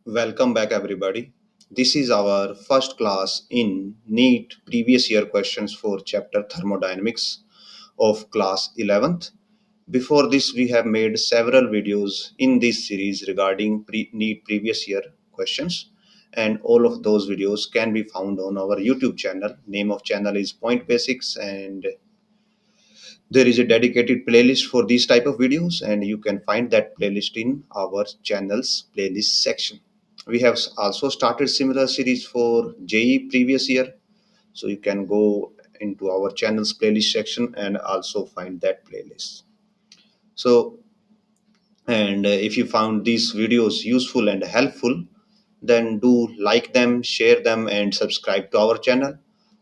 Welcome back, everybody. This is our first class in NEET previous year questions for chapter thermodynamics of class 11th. Before this, we have made several videos in this series regarding NEET previous year questions, and all of those videos can be found on our YouTube channel. Name of channel is Point Basics, and there is a dedicated playlist for these type of videos, and you can find that playlist in our channel's playlist section. We have also started similar series for JE previous year, so you can go into our channel's playlist section and also find that playlist. So, and if you found these videos useful and helpful, then do like them, share them, and subscribe to our channel.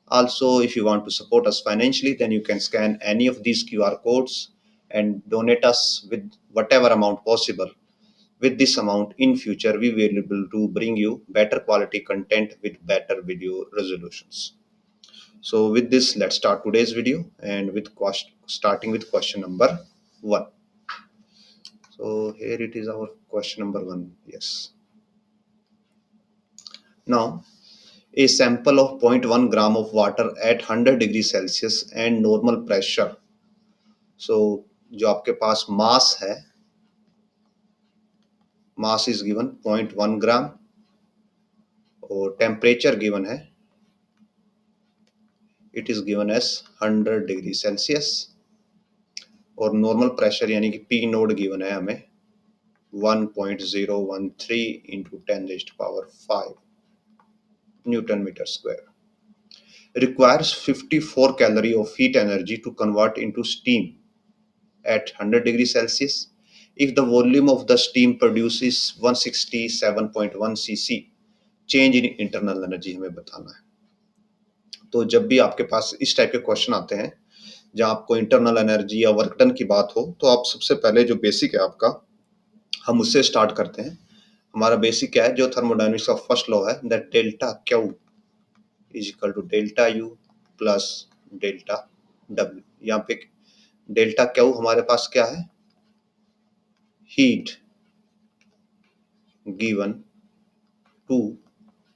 Also, if you want to support us financially, then you can scan any of these QR codes and donate us with whatever amount possible. With this amount in future, we will be able to bring you better quality content with better video resolutions. So with this, let's start today's video and with starting with question number 1. So here it is, our question number 1. Yes. Now, a sample of 0.1 gram of water at 100 degrees Celsius and normal pressure. So जो आपके पास मास है, mass is given 0.1 gram और temperature given है, it is given as 100 degree Celsius और normal pressure यानी कि P naught given है हमें 1.013 into 10⁵ newton metre square. Requires 54 calorie of heat energy to convert into steam at 100 degrees Celsius if the volume of the steam produces 167.1 cc. Change in internal energy हमें बताना है. तो जब भी आपके पास इस टाइप के क्वेश्चन आते हैं जहां आपको इंटरनल एनर्जी या वर्क डन की बात हो, तो आप सबसे पहले जो बेसिक है आपका, हम उससे स्टार्ट करते हैं. हमारा बेसिक क्या है, जो थर्मोडायनेमिक्स का फर्स्ट लॉ है, that delta Q is equal to delta U plus delta W. यहाँ पे डेल्टा क्यू हमारे पास क्या है, हीट गिवन टू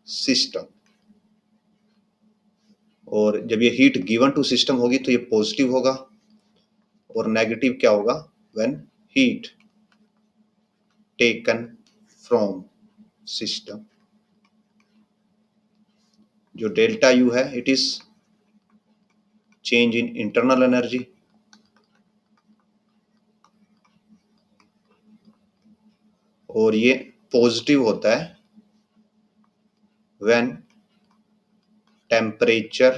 सिस्टम, और जब ये हीट गिवन टू सिस्टम होगी तो ये पॉजिटिव होगा, और नेगेटिव क्या होगा, when heat taken from system. जो डेल्टा यू है, it is change in internal energy, और ये पॉजिटिव होता है when temperature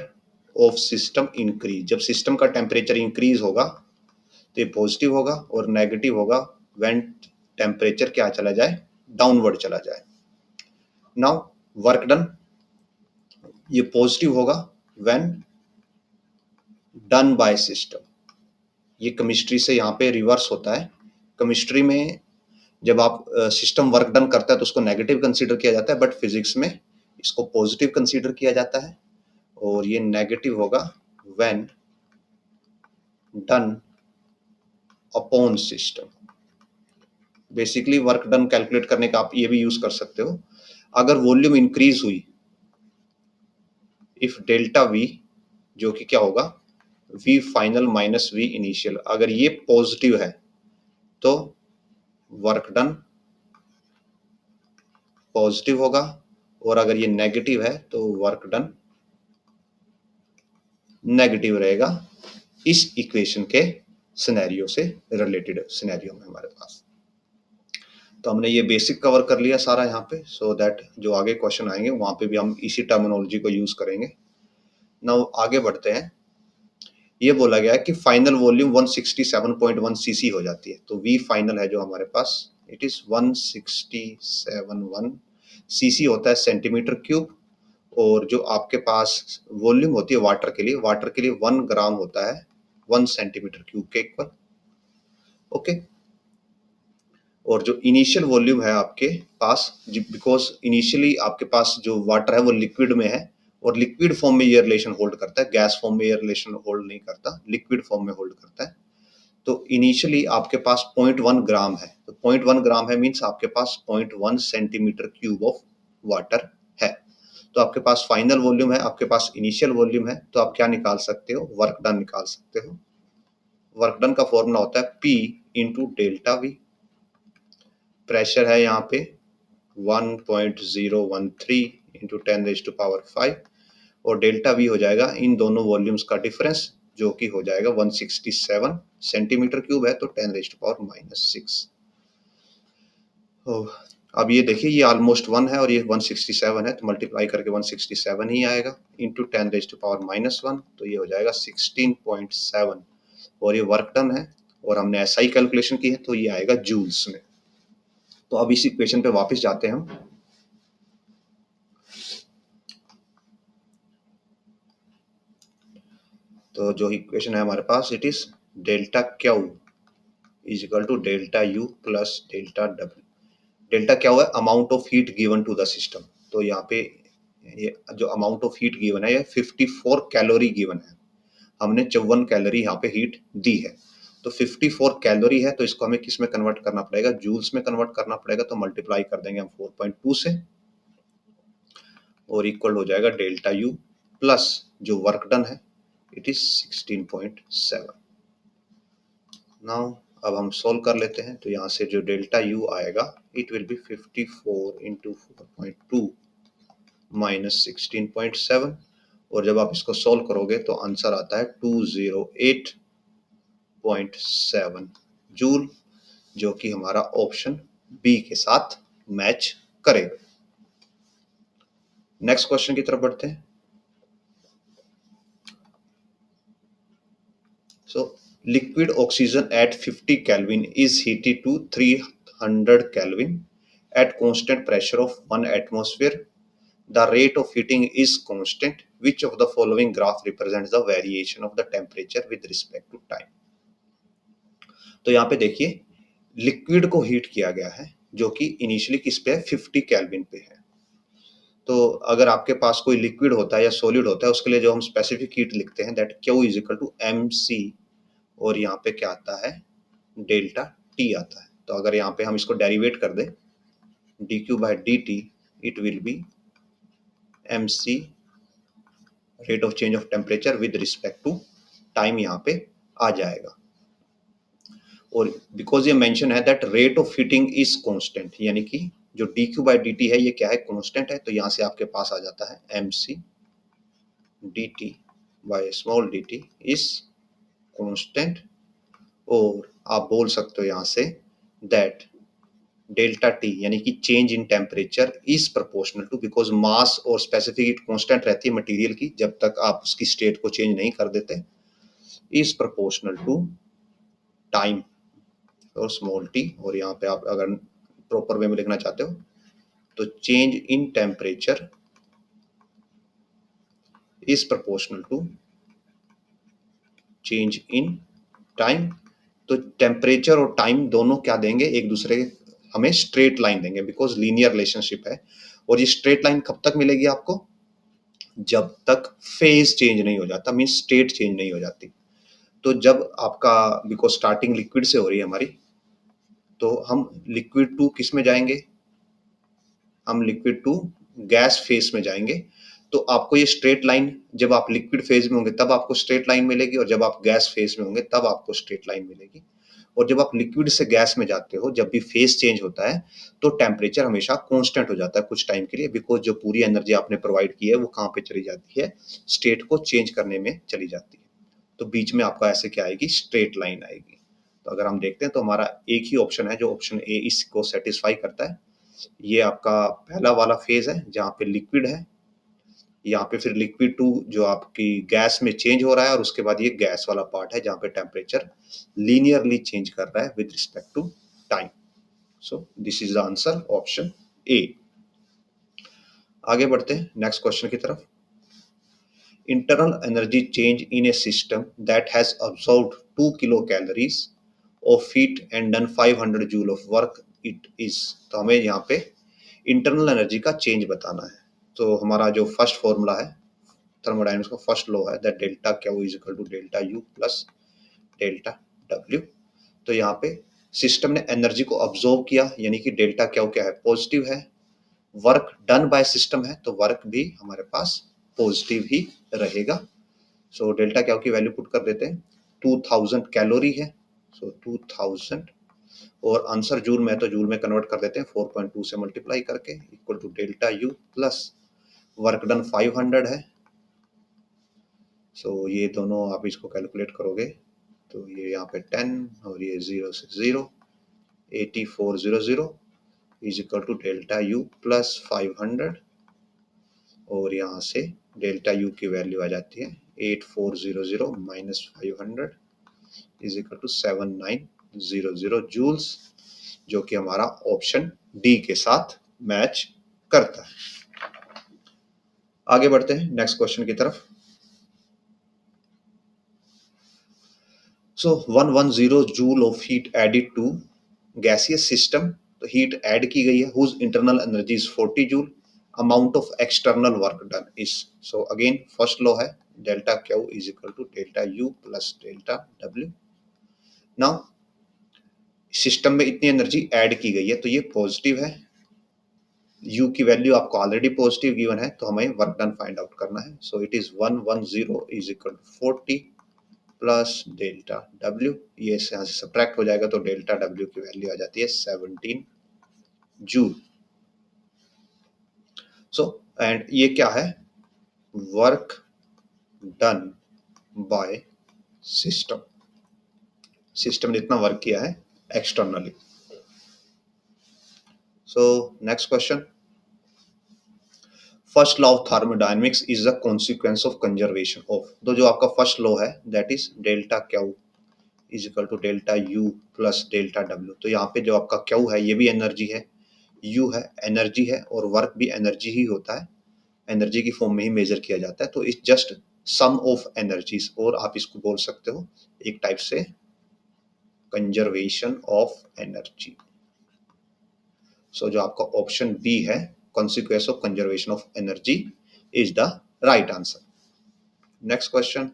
of system increase. जब सिस्टम का टेम्परेचर इंक्रीज होगा तो ये पॉजिटिव होगा, और नेगेटिव होगा व्हेन टेम्परेचर क्या चला जाए, डाउनवर्ड चला जाए. नाउ वर्क डन, ये पॉजिटिव होगा व्हेन डन बाय सिस्टम. ये केमिस्ट्री से यहाँ पे रिवर्स होता है. केमिस्ट्री में जब आप सिस्टम वर्क डन करता है तो उसको नेगेटिव कंसीडर किया जाता है, बट फिजिक्स में इसको पॉजिटिव कंसीडर किया जाता है, और ये नेगेटिव होगा when done upon system. Basically work done calculate करने का आप ये भी यूज कर सकते हो. अगर वॉल्यूम इंक्रीज हुई, इफ डेल्टा वी, जो कि क्या होगा, V final minus V initial, अगर ये पॉजिटिव है तो वर्क डन पॉजिटिव होगा, और अगर ये नेगेटिव है तो वर्क डन नेगेटिव रहेगा. इस इक्वेशन के सिनेरियो से रिलेटेड सिनेरियो में हमारे पास. तो हमने ये बेसिक कवर कर लिया सारा यहाँ पे, सो दैट जो आगे क्वेश्चन आएंगे वहां पे भी हम इसी टर्मिनोलॉजी को यूज करेंगे. नाउ आगे बढ़ते हैं. ये बोला गया है कि फाइनल वॉल्यूम 167.1 सीसी हो जाती है. तो वी फाइनल है जो हमारे पास, इट इज 167.1 सीसी होता है सेंटीमीटर क्यूब, और जो आपके पास वॉल्यूम होती है वाटर के लिए, 1 ग्राम होता है 1 सेंटीमीटर क्यूब के इक्वल. ओके. और जो इनिशियल वॉल्यूम है आपके पास, बिकॉज इनिशियली आपके पास जो वाटर है वो लिक्विड में है, और लिक्विड फॉर्म में ये रिलेशन होल्ड करता है, गैस फॉर्म में ये रिलेशन होल्ड नहीं करता, लिक्विड फॉर्म में होल्ड करता है. तो इनिशियली आपके पास 0.1 ग्राम है, तो 0.1 ग्राम है मीन्स आपके पास 0.1 सेंटीमीटर क्यूब ऑफ वाटर है। तो आपके पास फाइनल वॉल्यूम है, आपके पास इनिशियल वॉल्यूम है, तो आप क्या निकाल सकते हो, वर्क डन निकाल सकते हो। वर्क डन का फॉर्मूला होता है P into delta we. Pressure है यहाँ पे 1.013 इंटू 10⁻⁵, और डेल्टा वी हो जाएगा इन दोनों वॉल्यूम्स का डिफरेंस, जो कि हो जाएगा 167 सेंटीमीटर क्यूब है, तो 10⁻⁻⁶। अब ये देखिए ये ऑलमोस्ट 1 है और ये 167 है, तो मल्टीप्लाई करके 167 ही आएगा इंटू 10⁻⁻1, तो ये हो जाएगा 16.7, और ये वर्क डन है और हमने SI कैलकुलेशन की है, तो ये आएगा जूल्स में। तो अब इस इक्वेशन पे वापस जाते हैं हम। तो जो इक्वेशन है हमारे पास, it is delta Q is equal to delta U plus delta W. Delta क्या हुआ है, amount of heat given to the system. तो यहाँ पे ये जो अमाउंट ऑफ हीट गिवन है, ये 54 कैलोरी गिवन है, हमने 54 कैलोरी यहाँ पे हीट दी है। तो 54 कैलोरी है, तो इसको हमें किस में कन्वर्ट करना पड़ेगा, जूल्स में कन्वर्ट करना पड़ेगा। तो मल्टीप्लाई कर देंगे हम 4.2 से, और इक्वल हो जाएगा डेल्टा यू प्लस जो वर्क डन है, इट इज 16.7। नाउ अब हम सोल्व कर लेते हैं। तो यहाँ से जो डेल्टा यू आएगा, it will B 54 into 4.2 minus 16.7, और जब आप इसको सोल्व करोगे तो आंसर आता है 208.7 जूल, जो कि हमारा ऑप्शन बी के साथ मैच करेगा। नेक्स्ट क्वेश्चन की तरफ बढ़ते हैं। So liquid oxygen at 50 Kelvin is heated to 300 Kelvin at constant pressure of 1 atmosphere. The rate of heating is constant. Which of the following graph represents the variation of the temperature with respect to time? तो यहाँ पे देखिए liquid को heat किया गया है, जो कि इनिशियली किस पे है, 50 केल्विन पे है। तो अगर आपके पास कोई लिक्विड होता है या सॉलिड होता है, उसके लिए जो हम स्पेसिफिक हीट लिखते हैं, that Q is equal to MC, और यहाँ पे क्या आता है, डेल्टा T आता है। तो अगर यहाँ पे हम इसको डेरिवेट कर दें, dQ/dt, it will be MC rate of change of temperature with respect to time, यहाँ पे आ जाएगा। और बिकॉज ये मेंशन है that rate of heating is constant, यानी कि जो dQ/dt है ये क्या है, कांस्टेंट है, तो यहाँ से आपके पास आ जाता है MC dt by small dt is constant. और आप बोल सकते हो यहाँ से दैट डेल्टा T यानी कि change in temperature is proportional to, because mass और स्पेसिफिक हीट कांस्टेंट रहती है मटेरियल की जब तक आप उसकी स्टेट को चेंज नहीं कर देते, इज प्रोपोर्शनल टू टाइम और स्मॉल t। और यहाँ पे आप अगर प्रॉपर वे में लिखना चाहते हो तो change in temperature is proportional to change in time. तो टेम्परेचर और टाइम दोनों क्या देंगे, एक दूसरे हमें स्ट्रेट लाइन देंगे, बिकॉज लीनियर रिलेशनशिप है। और ये स्ट्रेट लाइन कब तक मिलेगी आपको, जब तक फेज चेंज नहीं हो जाता, मीन स्टेट चेंज नहीं हो जाती। तो जब आपका, बिकॉज स्टार्टिंग लिक्विड से हो रही है हमारी, तो हम लिक्विड टू किस में जाएंगे, हम लिक्विड टू गैस फेज में जाएंगे। तो आपको ये स्ट्रेट लाइन, जब आप लिक्विड फेज में होंगे तब आपको स्ट्रेट लाइन मिलेगी, और जब आप गैस फेज में होंगे तब आपको स्ट्रेट लाइन मिलेगी। और जब आप लिक्विड से गैस में जाते हो, जब भी फेज चेंज होता है, तो टेम्परेचर हमेशा कांस्टेंट हो जाता है कुछ टाइम के लिए, बिकॉज जो पूरी एनर्जी आपने प्रोवाइड की है वो कहाँ पे चली जाती है, स्टेट को चेंज करने में चली जाती है। तो बीच में आपका ऐसे क्या आएगी, स्ट्रेट लाइन आएगी। तो अगर हम देखते हैं तो हमारा एक ही ऑप्शन है जो ऑप्शन ए इसको सेटिस्फाई करता है। ये आपका पहला वाला फेज है जहाँ पे लिक्विड है, यहाँ पे फिर लिक्विड टू जो आपकी गैस में चेंज हो रहा है, और उसके बाद ये गैस वाला पार्ट है जहाँ पे टेम्परेचर लीनियरली चेंज कर रहा है with respect to time. So this is the answer, option A. आगे बढ़ते हैं नेक्स्ट क्वेश्चन की तरफ। Internal energy change in a system that has absorbed 2 kilo calories of heat and done 500 joule of work, it is. तो हमें यहाँ पे internal energy का चेंज बताना है। तो हमारा जो फर्स्ट फॉर्मूला है थर्मोडायनामिक्स का, फर्स्ट लॉ है that delta Q is equal to delta U plus delta W. तो यहाँ पे सिस्टम ने एनर्जी को ऑब्जॉर्व किया, यानी कि डेल्टा क्यू क्या है, पॉजिटिव है। वर्क डन बाय सिस्टम है तो वर्क भी हमारे पास पॉजिटिव ही रहेगा। सो डेल्टा क्यू की वैल्यू पुट कर देते हैं, 2000 कैलोरी है, सो 2000, और आंसर जूल में है तो जूल में कन्वर्ट कर देते हैं 4.2 से मल्टीप्लाई करके, equal to delta U plus work done 500 है। सो ये दोनों आप इसको कैलकुलेट करोगे तो ये यहाँ पे 10 और ये 0 से 0, 8400 is equal to delta U plus 500, और यहाँ से डेल्टा यू की वैल्यू आ जाती है 8400 minus 500 is equal to 7900 joules, जो कि हमारा ऑप्शन डी के साथ मैच करता है। आगे बढ़ते हैं नेक्स्ट क्वेश्चन की तरफ। So 110 joule of heat added to gaseous system, तो हीट ऐड की गई है, whose internal energy is 40 joule, amount of external work done is, so again first law है delta Q is equal to delta U plus delta W. Now system में इतनी energy add की गई है तो ये पॉजिटिव है, u की वैल्यू आपको ऑलरेडी पॉजिटिव गिवन है तो हमें वर्क डन फाइंड आउट करना है। So it is 110 is equal to 40 plus delta W, ये यहाँ से सब्ट्रैक्ट हो जाएगा तो डेल्टा डब्ल्यू की वैल्यू आ जाती है 17 जूल। सो एंड ये क्या है, work done by system, system ने इतना वर्क किया है externally. So next question, first law of thermodynamics is the consequence of conservation of, तो जो आपका फर्स्ट लॉ है that is delta Q is equal to delta U plus delta W. तो यहाँ पे जो आपका क्यू है ये भी एनर्जी है, यू है एनर्जी है, और वर्क भी एनर्जी ही होता है, एनर्जी की फॉर्म में ही मेजर किया जाता है, तो it's just sum of energies, और आप इसको बोल सकते हो एक टाइप से कंजर्वेशन ऑफ एनर्जी। सो जो आपका ऑप्शन बी है consequence of conservation of energy is the right answer. Next question,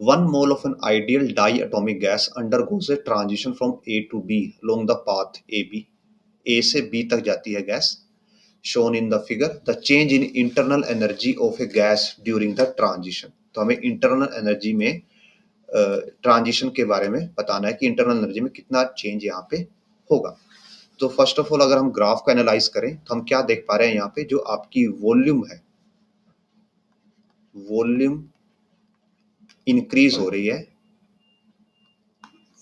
1 mole of an ideal diatomic gas undergoes a transition from A to B along the path AB, A से B तक जाती है gas, shown in the figure the change in internal energy of a gas during the transition। तो हमें internal energy में transition के बारे में बताना है कि इंटरनल एनर्जी में कितना चेंज यहाँ पे होगा। तो फर्स्ट ऑफ ऑल अगर हम ग्राफ को एनालाइज करें तो हम क्या देख पा रहे हैं, यहाँ पे जो आपकी वॉल्यूम है, वॉल्यूम इंक्रीज हो रही है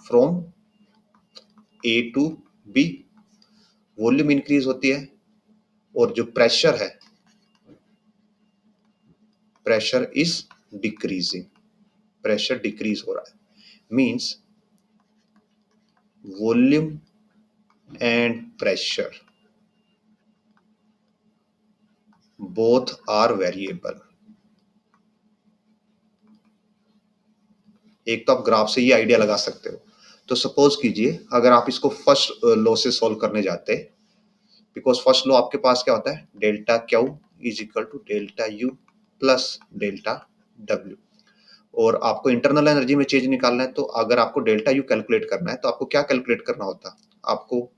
from A to B, volume increase होती है, और जो प्रेशर है, pressure is decreasing, pressure decrease हो रहा है, means volume and pressure both are variable. एक तो आप ग्राफ से ये आइडिया लगा सकते हो, तो सपोज कीजिए अगर आप इसको फर्स्ट लॉ से सॉल्व करने जाते, बिकॉज फर्स्ट लॉ आपके पास क्या होता है, delta Q is equal to delta U plus delta W, और आपको इंटरनल एनर्जी में चेंज निकालना है, तो अगर आपको डेल्टा यू कैलकुलेट करना है तो आपको क्या कैलकुलेट करना होता, आपको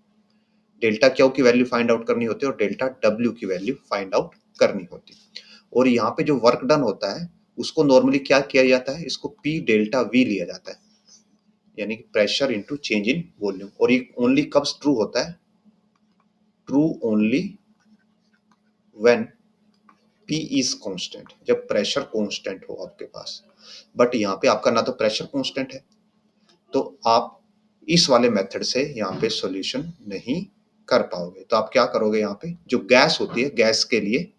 डेल्टा क्यू की वैल्यू फाइंड आउट करनी होती है और डेल्टा डब्ल्यू की वैल्यू फाइंड आउट करनी होती है। और यहाँ पे जो वर्क डन होता है उसको नॉर्मली क्या किया जाता है, इसको पी डेल्टा वी लिया जाता है, यानी कि pressure into change in volume, और ये ओनली कब ट्रू होता है, true only when P is constant, जब प्रेशर कांस्टेंट हो आपके पास। बट यहाँ पे आपका ना तो प्रेशर कांस्टेंट है, तो आप इस वाले मेथड से यहाँ पे सॉल्यूशन नहीं कर पाओगे। तो आप क्या करोगे, यहाँ पे जो गैस होती है, गैस के लिए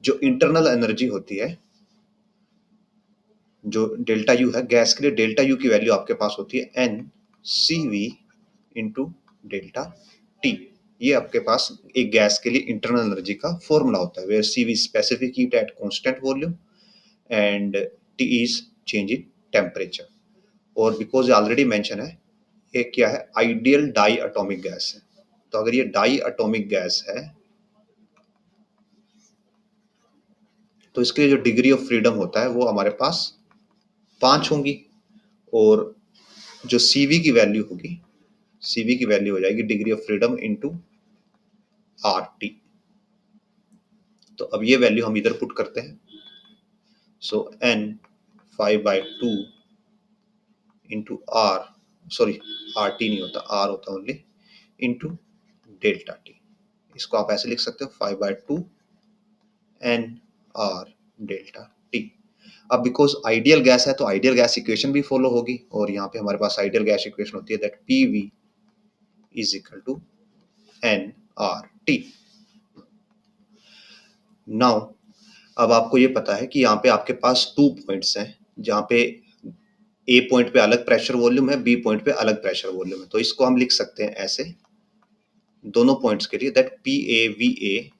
जो इंटरनल एनर्जी होती है, जो डेल्टा यू है, गैस के लिए डेल्टा यू की वैल्यू आपके पास होती है n C V into delta T. ये आपके पास एक गैस के लिए इंटरनल एनर्जी का फॉर्मूला होता है, where C V specific heat at constant volume and T is change in temperature. और बिकॉज ऑलरेडी मेंशन है, ये क्या है, आइडियल डाई एटॉमिक गैस है, तो अगर ये डाई एटॉमिक गैस है तो इसके लिए जो डिग्री ऑफ फ्रीडम होता है वो हमारे पास 5 होंगी, और जो CV की वैल्यू होगी, CV की वैल्यू हो जाएगी degree of freedom into RT। तो अब ये वैल्यू हम इधर पुट करते हैं। So N 5/2 into R, sorry RT नहीं होता, R होता ओनली, इंटू डेल्टा टी। इसको आप ऐसे लिख सकते हो 5/2 NR डेल्टा टी। अब बिकॉज आइडियल गैस है तो आइडियल गैस इक्वेशन भी फॉलो होगी, और यहाँ पे हमारे पास आइडियल गैस इक्वेशन होती है that PV is equal to NRT। Now अब आपको ये पता है कि यहाँ पे आपके पास 2 पॉइंट्स हैं, जहाँ पे A पॉइंट पे अलग प्रेशर वॉल्यूम है, B पॉइंट पे अलग प्रेशर वॉल्यूम है। तो इसको हम लिख सकते हैं ऐसे दोनों पॉइंट्स के लिए that PAVA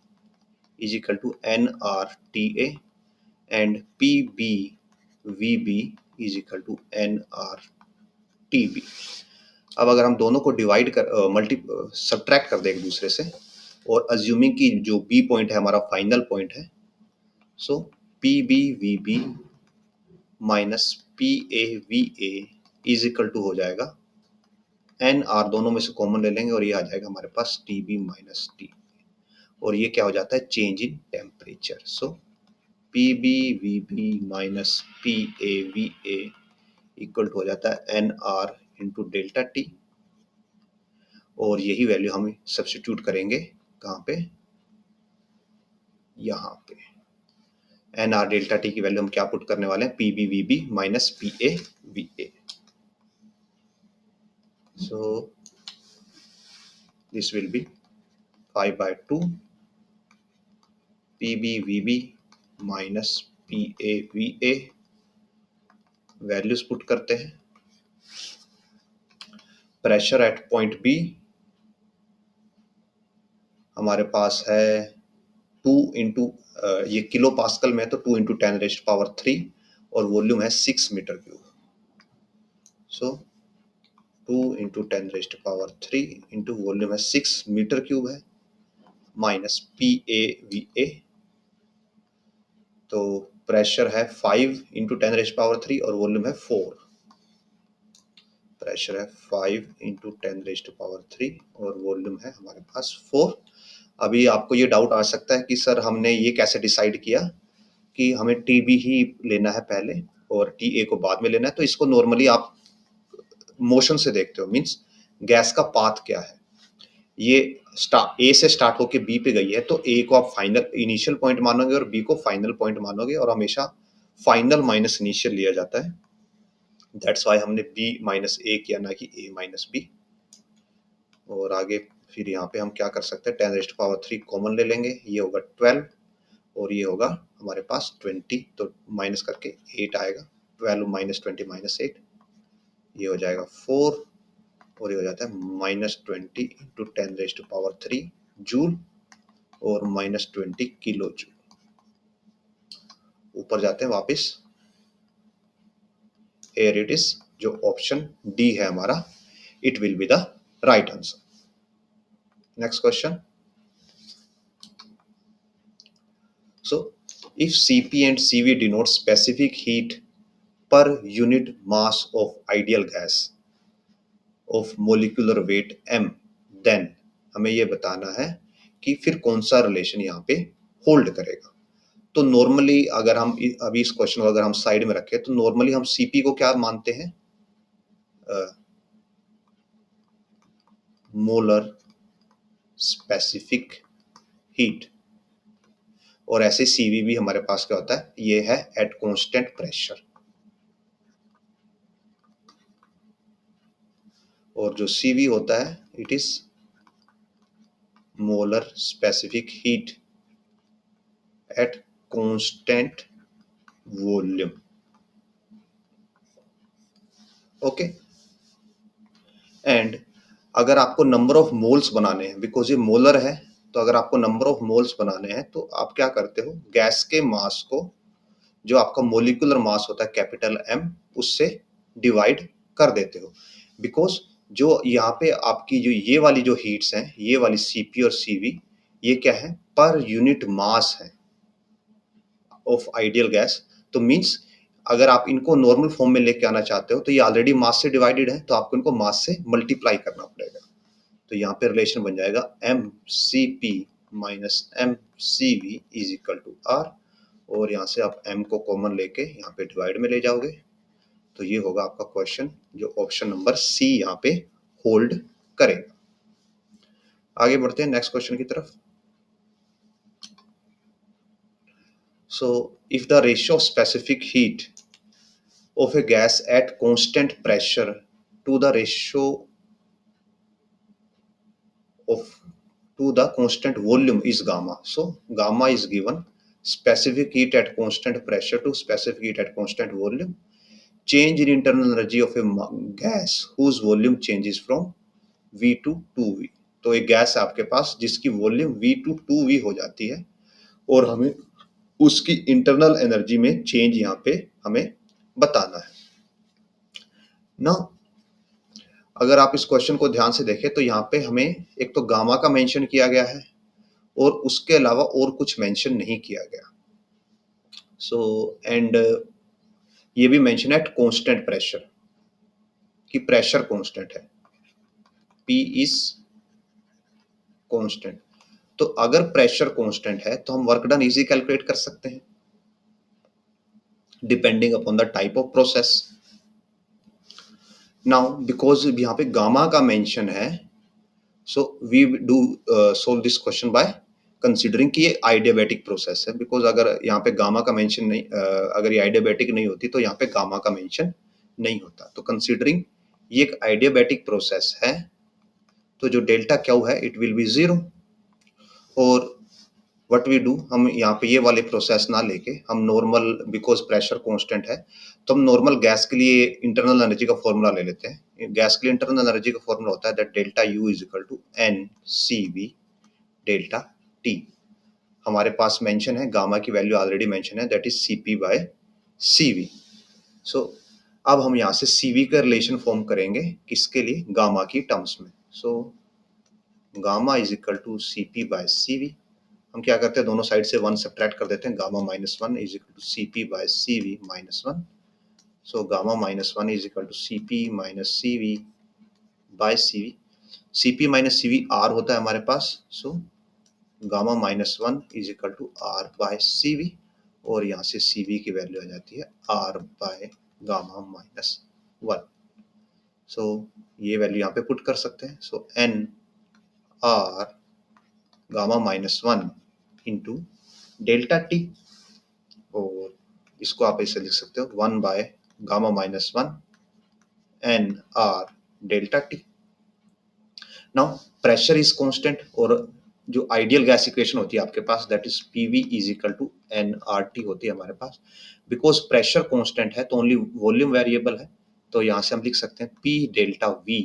is equal to NRTA and PBVB is equal to NRTB। अब अगर हम दोनों को डिवाइड कर सब्ट्रैक्ट कर दें एक दूसरे से, और अज्यूमिंग कि जो B पॉइंट है हमारा फाइनल पॉइंट है, so PBVB minus PAVA is equal to हो जाएगा NR, दोनों में से कॉमन ले लेंगे और ये आ जाएगा हमारे पास TB माइनस T, और ये क्या हो जाता है change in temperature. So PBVB minus PAVA equal to हो जाता है NR इंटू डेल्टा टी, और यही वैल्यू हम सब्स्टिट्यूट करेंगे कहाँ पे, यहाँ पे। NR डेल्टा टी की वैल्यू हम क्या पुट करने वाले हैं, PBVB minus PAVA। So this will be 5/2 PBVB minus PAVA, values put करते हैं। प्रेशर एट पॉइंट बी हमारे पास है 2 इंटू, ये किलो पास्कल में है तो 2 इंटू 10⁻³ और वॉल्यूम है 6 मीटर क्यूब। सो 2 इंटू 10⁻³ इंटू वॉल्यूम है 6 मीटर क्यूब है, माइनस PAVA, तो प्रेशर है 5 इंटू 10⁻³ और वॉल्यूम है 4। प्रेशर है 5 इंटू 10⁻³ और वॉल्यूम है हमारे पास 4। अभी आपको ये डाउट आ सकता है कि सर हमने ये कैसे डिसाइड किया कि हमें TB ही लेना है पहले और TA को बाद में लेना है। तो इसको नॉर्मली आप मोशन से देखते हो, मींस गैस का पाथ क्या है। ये A से स्टार्ट होके B पे गई है तो A को आप फाइनल इनिशियल पॉइंट मानोगे और B को फाइनल पॉइंट मानोगे, और हमेशा फाइनल माइनस इनिशियल लिया जाता है। दैट्स वाई हमने B माइनस A किया, ना कि A माइनस B। और आगे फिर यहाँ पे हम क्या कर सकते हैं, 10⁻³ कॉमन ले लेंगे, ये होगा 12 और ये होगा हमारे पास 20, तो माइनस करके 8 आएगा। 12 माइनस 20 माइनस 8, ये हो जाएगा 4, और ये हो जाता है माइनस 20 इंटू 10⁻³ जूल और माइनस 20 किलो जूल। ऊपर जाते हैं वापस, here it is, जो ऑप्शन डी है हमारा, it will be the right answer. Next question. So if Cp and Cv denote specific heat per unit mass of ideal gas of molecular weight m, then हमें ये बताना है कि फिर कौन सा रिलेशन यहाँ पे होल्ड करेगा। तो नॉर्मली अगर हम अभी इस क्वेश्चन को अगर हम साइड में रखें तो नॉर्मली हम Cp को क्या मानते हैं, मोलर स्पेसिफिक हीट, और ऐसे Cv भी हमारे पास क्या होता है, ये है एट कांस्टेंट प्रेशर। और जो Cv होता है it is molar specific heat at constant volume. Okay, and अगर आपको नंबर ऑफ मोल्स बनाने हैं, बिकॉज ये मोलर है, तो अगर आपको नंबर ऑफ मोल्स बनाने हैं तो आप क्या करते हो, गैस के मास को जो आपका मोलिकुलर मास होता है कैपिटल M, उससे डिवाइड कर देते हो। बिकॉज जो यहाँ पे आपकी जो ये वाली जो हीट्स हैं, ये वाली Cp और Cv, ये क्या है, पर यूनिट मास है ऑफ आइडियल गैस। तो मींस अगर आप इनको नॉर्मल फॉर्म में लेके आना चाहते हो तो ये ऑलरेडी मास से डिवाइडेड है, तो आपको इनको मास से मल्टीप्लाई करना पड़ेगा। तो यहाँ पे रिलेशन बन जाएगा mCp minus mCv is equal to R, और यहाँ से आप m को कॉमन लेके यहाँ पे डिवाइड में ले जाओगे, तो ये होगा आपका क्वेश्चन, जो ऑप्शन नंबर सी यहाँ पे होल्ड करेगा। आगे बढ़ते हैं नेक्स्ट क्वेश्चन की तरफ। So if the ratio of specific heat of a gas at constant pressure to the ratio of to the constant volume is gamma. So gamma is given specific heat at constant pressure to specific heat at constant volume. Change in internal energy of a gas whose volume changes from V to 2V. तो एक gas है आपके पास जिसकी volume V to 2V हो जाती है, और हमें उसकी इंटरनल एनर्जी में चेंज यहाँ पे हमें बताना है ना। अगर आप इस क्वेश्चन को ध्यान से देखें तो यहाँ पे हमें एक तो गामा का मेंशन किया गया है और उसके अलावा और कुछ मेंशन नहीं किया गया। एंड ये भी मेंशन है एट कांस्टेंट प्रेशर, कि प्रेशर कांस्टेंट है, P इज कांस्टेंट। तो अगर प्रेशर कांस्टेंट है तो हम वर्क डन इजी कैलकुलेट कर सकते हैं depending upon the type of process. Now because यहाँ पे गामा का मेंशन है, so we do solve this question by considering कि ये आइडियाबैटिक प्रोसेस है। बिकॉज अगर यहाँ पे गामा का मेंशन नहीं, अगर ये आइडियाबैटिक नहीं होती तो यहाँ पे गामा का मेंशन नहीं होता। तो कंसीडरिंग ये एक आइडियाबैटिक प्रोसेस है, तो जो डेल्टा क्यू है इट विल बी 0। और व्हाट वी डू, हम यहाँ पे ये वाले प्रोसेस ना लेके हम नॉर्मल, बिकॉज प्रेशर कांस्टेंट है तो हम नॉर्मल गैस के लिए इंटरनल एनर्जी का फॉर्मूला ले लेते हैं। गैस के लिए इंटरनल एनर्जी का फॉर्मूला होता है that delta U is equal to NCV delta T. हमारे पास मेंशन है, गामा की वैल्यू ऑलरेडी मेंशन है, that is CP by CV। So अब हम यहाँ से CV का रिलेशन फॉर्म करेंगे किसके लिए, गामा की टर्म्स में। So gamma is equal to CP by CV। हम क्या करते हैं, दोनों साइड से 1 सब्ट्रैक्ट कर देते हैं, gamma minus 1 is equal to CP by CV minus 1। So gamma minus 1 is equal to CP minus CV by CV। CP minus CV R होता है हमारे पास, so gamma minus 1 is equal to R by CV, और यहाँ से CV की value आ जाती है R by gamma minus 1। So ये वैल्यू यहाँ पे पुट कर सकते हैं। So N R gamma minus 1 into delta T, और इसको आप ऐसे लिख सकते हो 1 by gamma minus 1 N R delta T. Now pressure is constant, और जो आइडियल गैस इक्वेशन होती है आपके पास that is PV is equal to nRT होती है हमारे पास। बिकॉज प्रेशर कांस्टेंट है तो ओनली वॉल्यूम वेरिएबल है, तो यहाँ से हम लिख सकते हैं P delta V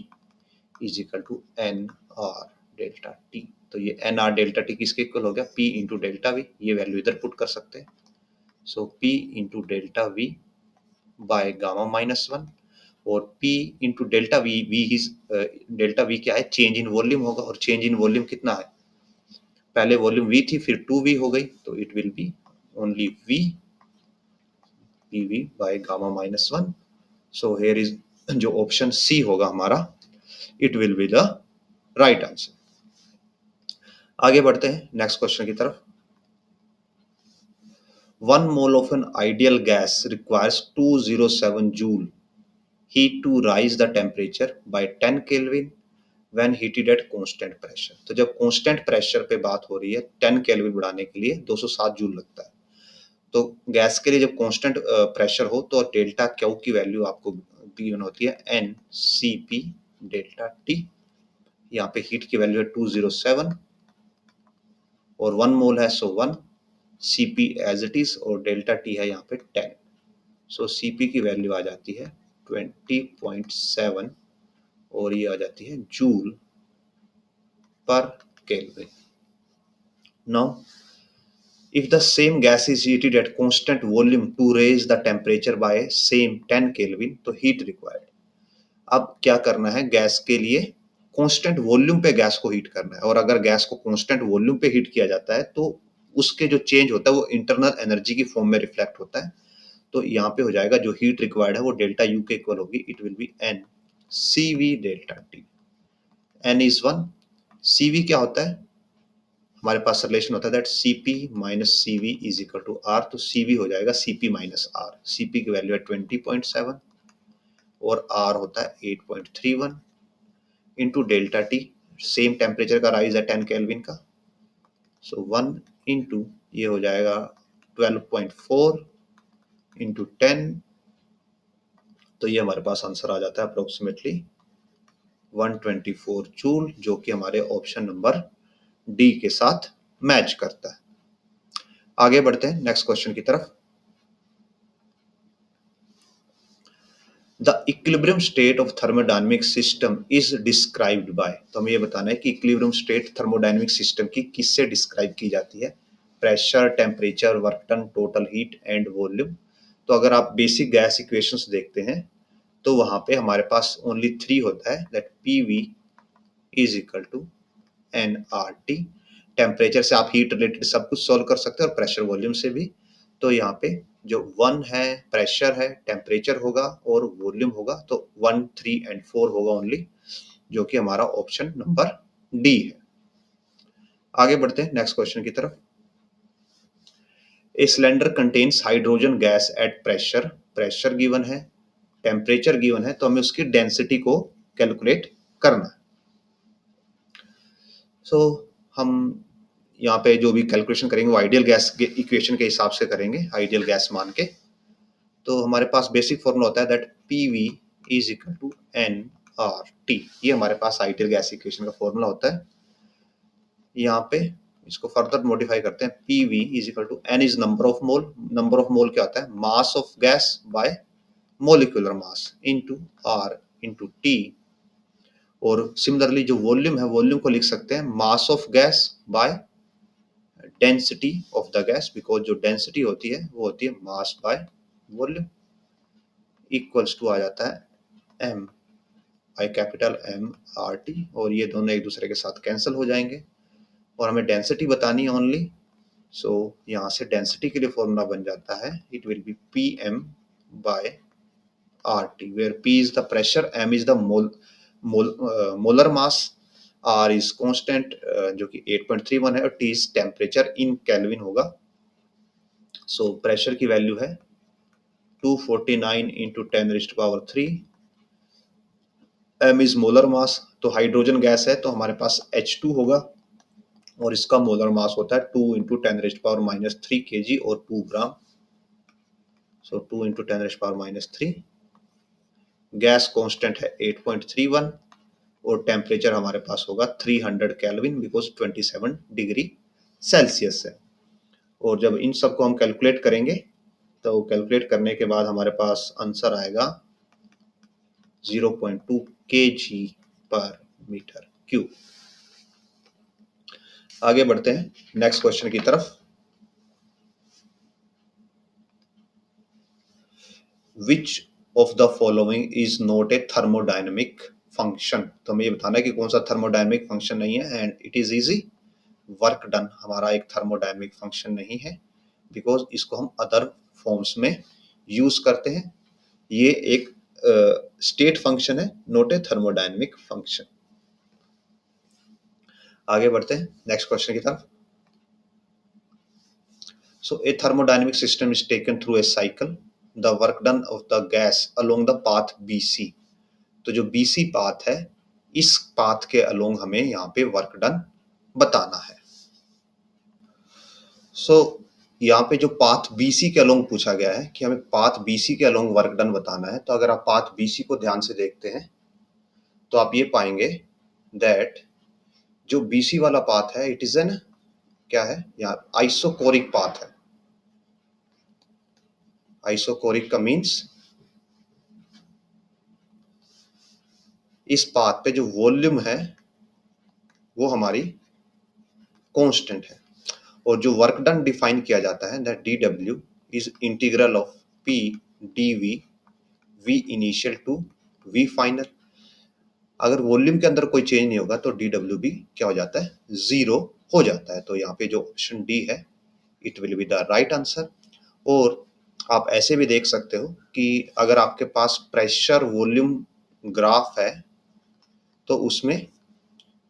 is equal to NR delta T. तो ये NR डेल्टा टी किसके इक्वल हो गया, P इंटू डेल्टा V। ये वैल्यू इधर पुट कर सकते हैं। So P into delta V by gamma minus 1, और P into delta V, delta V क्या है, चेंज इन वॉल्यूम होगा, और चेंज इन वॉल्यूम कितना है, पहले वॉल्यूम V थी फिर 2V हो गई, तो it will B only V PV bye gamma minus 1। So here is जो ऑप्शन C होगा हमारा, it will be the right answer. आगे बढ़ते हैं नेक्स्ट क्वेश्चन की तरफ। 1 mole of an ideal gas requires 207 joule heat to rise the temperature by 10 Kelvin when heated at constant pressure। तो जब constant pressure पे बात हो रही है 10 केल्विन बढ़ाने के लिए 207 जूल लगता है। तो गैस के लिए जब कांस्टेंट प्रेशर हो तो डेल्टा क्यू की वैल्यू आपको गिवन होती है NCP डेल्टा टी। यहाँ पे हीट की वैल्यू है 207 और 1 मोल है, सो 1 CP एज इट इज, और डेल्टा टी है यहाँ पे 10। सो CP की वैल्यू आ जाती है 20.7 और ये आ जाती है जूल पर kelvin. Now if the same gas is heated at constant volume to raise the temperature by same 10 Kelvin, तो heat required। अब क्या करना है, गैस के लिए कांस्टेंट वॉल्यूम पे गैस को हीट करना है, और अगर गैस को कांस्टेंट वॉल्यूम पे हीट किया जाता है तो उसके जो चेंज होता है वो इंटरनल एनर्जी की फॉर्म में रिफ्लेक्ट होता है। तो यहाँ पे हो जाएगा जो हीट रिक्वायर्ड है वो डेल्टा यू के इक्वल होगी, it will be n C V delta T. N is 1, C V क्या होता है, हमारे पास रिलेशन होता है that C P minus C V is equal to R, तो सी वी हो जाएगा C P minus R. C P की वैल्यू है 20.7 और आर होता है 8.31 into delta T, same temperature का राइज है 10 केल्विन का, सो 1 इंटू ये हो जाएगा 12.4 इंटू 10, तो ये हमारे पास आंसर आ जाता है अप्रोक्सीमेटली 124 जूल, जो कि हमारे ऑप्शन नंबर डी के साथ मैच करता है। आगे बढ़ते हैं नेक्स्ट क्वेश्चन की तरफ। The equilibrium state of thermodynamic system is described bye, तो हमें ये बताना है कि इक्विलिब्रियम स्टेट थर्मोडायनेमिक सिस्टम की किससे डिस्क्राइब की जाती है। Pressure, temperature, work done, total heat and volume. तो अगर आप बेसिक गैस इक्वेशंस देखते हैं तो वहां पे हमारे पास ओनली 3 होता है, that P V is equal to n R T. Temperature से आप हीट रिलेटेड सब कुछ सॉल्व कर सकते हैं और प्रेशर वॉल्यूम से भी। तो यहाँ पे जो 1 है प्रेशर है, टेम्परेचर होगा और वॉल्यूम होगा, तो 1, 3 एंड 4 होगा ओनली, जो कि हमारा ऑप्शन नंबर डी है। आगे बढ़ते हैं नेक्स्ट क्वेश्चन की तरफ। A cylinder contains hydrogen gas at pressure, pressure given है, टेम्परेचर गिवन है, तो हमें उसकी डेंसिटी को कैलकुलेट करना है। सो हम यहाँ पे जो भी कैलकुलेशन करेंगे वो आइडियल गैस के इक्वेशन के हिसाब से करेंगे, आइडियल गैस मान के। तो हमारे पास बेसिक फॉर्मूला होता है that P V is equal to n R T, ये हमारे पास आइडियल गैस इक्वेशन का फॉर्मूला होता है। यहाँ पे इसको फर्दर मॉडिफाई करते हैं, P V is equal to n is number of mole, number of mole क्या होता है, mass of gas by molecular mass into R into T. और सिमिलरली जो वॉल्यूम है, वॉल्यूम को लिख सकते हैं mass of gas by density of the gas, because जो डेंसिटी होती है वो होती है mass by volume, equals to आ जाता है M I capital M R T, और ये दोनों एक दूसरे के साथ कैंसिल हो जाएंगे और हमें डेंसिटी बतानी है ओनली। सो यहाँ से डेंसिटी के लिए फॉर्मूला बन जाता है, it will be P M by R T, where P is the pressure, M is the molar mass, R is constant जो कि 8.31 है और T is temperature in Kelvin होगा। सो प्रेशर की वैल्यू है 249 into 10⁻3, M is molar mass, तो hydrogen gas है तो हमारे पास H2 होगा और इसका मोलर मास होता है 2 इंटू 10⁻³ kg और 2 ग्राम। सो 2 इंटू 10⁻³ गैस कांस्टेंट है 8.31 और टेम्परेचर हमारे पास होगा 300 केल्विन, बिकॉज 27 डिग्री सेल्सियस है। और जब इन सबको हम कैलकुलेट करेंगे तो कैलकुलेट करने के बाद हमारे पास आंसर आएगा 0.2 kg पर मीटर क्यूब। आगे बढ़ते हैं नेक्स्ट क्वेश्चन की तरफ। Which of the following is not a thermodynamic function, तो हमें ये बताना है कि कौन सा थर्मोडायनेमिक फंक्शन नहीं है, and it is easy. Work done हमारा एक थर्मोडायनेमिक फंक्शन नहीं है, बिकॉज इसको हम अदर फॉर्म्स में यूज करते हैं। ये एक स्टेट फंक्शन है, नॉट ए थर्मोडायनेमिक फंक्शन। आगे बढ़ते हैं नेक्स्ट क्वेश्चन की तरफ। So a thermodynamic system is taken through a cycle, the work done of the gas along the path BC, तो जो BC पाथ है इस पाथ के अलोंग हमें यहाँ पे वर्क डन बताना है। सो यहाँ पे जो पाथ BC के अलोंग पूछा गया है कि हमें पाथ BC के अलोंग वर्क डन बताना है, तो अगर आप पाथ BC को ध्यान से देखते हैं तो आप ये पाएंगे दैट जो BC वाला पाथ है इट इज एन क्या है, यहाँ आइसोकोरिक पाथ है। आइसोकोरिक का मीन्स इस पाथ पे जो वॉल्यूम है वो हमारी कांस्टेंट है, और जो वर्क डन डिफाइन किया जाता है that DW is integral of P dV V initial to V final. अगर वॉल्यूम के अंदर कोई चेंज नहीं होगा तो DW भी क्या हो जाता है, 0 हो जाता है। तो यहाँ पे जो ऑप्शन डी है it will be the right answer. और आप ऐसे भी देख सकते हो कि अगर आपके पास प्रेशर वॉल्यूम ग्राफ है तो उसमें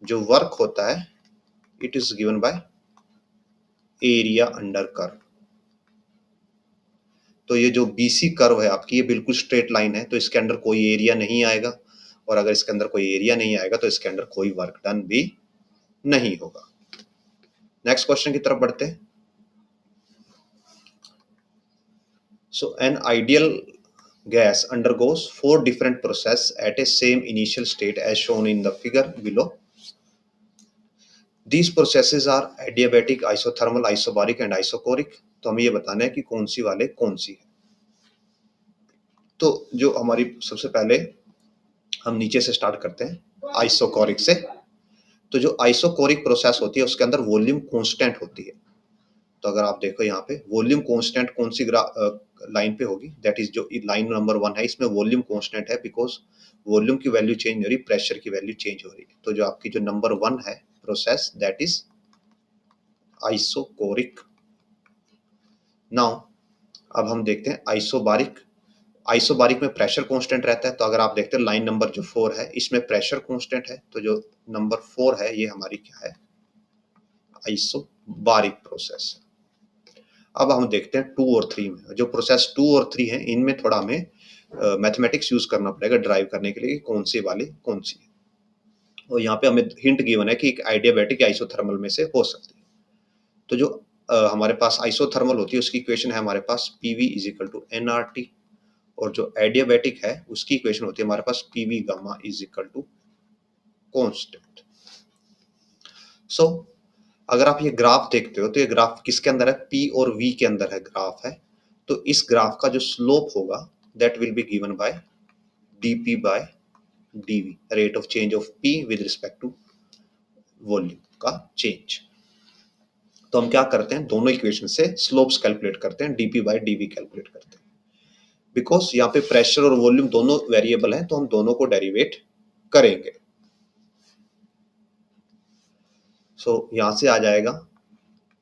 जो वर्क होता है it is given by area under curve. तो ये जो बीसी कर्व है आपकी, ये बिल्कुल स्ट्रेट लाइन है, तो इसके अंदर कोई एरिया नहीं आएगा, और अगर इसके अंदर कोई एरिया नहीं आएगा तो इसके अंदर कोई वर्क डन भी नहीं होगा। नेक्स्ट क्वेश्चन की तरफ बढ़ते हैं। सो an ideal gas undergoes 4 different process at a same initial state as shown in the figure below. These processes are adiabatic, isothermal, isobaric and isochoric. तो हमें ये बताना है कि कौन सी वाले कौन सी है। तो जो हमारी सबसे पहले हम नीचे से स्टार्ट करते हैं आइसोकोरिक से। तो जो आइसोकोरिक प्रोसेस होती है उसके अंदर वॉल्यूम कांस्टेंट होती है। तो अगर आप देखो यहाँ पे वॉल्यूम कांस्टेंट कौन सी लाइन पे होगी, दैट इज जो लाइन नंबर 1 है, इसमें वॉल्यूम कांस्टेंट है बिकॉज वॉल्यूम की वैल्यू चेंज हो रही, प्रेशर की वैल्यू चेंज हो रही है। तो जो आपकी जो नंबर 1 है process that is isochoric. Now अब हम देखते हैं आइसोबारिक। आइसोबारिक में प्रेशर कांस्टेंट रहता है। तो अगर आप देखते हैं लाइन नंबर जो 4 है इसमें प्रेशर कांस्टेंट है, तो जो नंबर 4 है ये हमारी क्या है, आइसोबारिक प्रोसेस। अब हम देखते हैं 2 और 3 में। जो प्रोसेस 2 और 3 है इनमें थोड़ा हमें मैथमेटिक्स यूज करना पड़ेगा ड्राइव करने के लिए कि कौन सी वाली कौन सी है। और यहाँ पे हमें हिंट गिवन है कि एक आइडियाबैटिक आइसोथर्मल में से हो सकती है। तो जो हमारे पास आइसोथर्मल होती है उसकी इक्वेशन है हमारे पास PV is equal to NRT, और जो एडियाबैटिक है उसकी इक्वेशन होती है हमारे पास PV gamma is equal to constant. So अगर आप ये ग्राफ देखते हो तो ये ग्राफ किसके अंदर है, पी और वी के अंदर है ग्राफ है। तो इस ग्राफ का जो स्लोप होगा that will be given by dp by dv, rate of change of p with respect to volume का चेंज। तो हम क्या करते हैं, दोनों इक्वेशन से स्लोप्स कैलकुलेट करते हैं, dp बाय dv कैलकुलेट करते हैं। बिकॉज यहाँ पे प्रेशर और वॉल्यूम दोनों वेरिएबल हैं तो हम दोनों को डेरिवेट करेंगे। सो यहां से आ जाएगा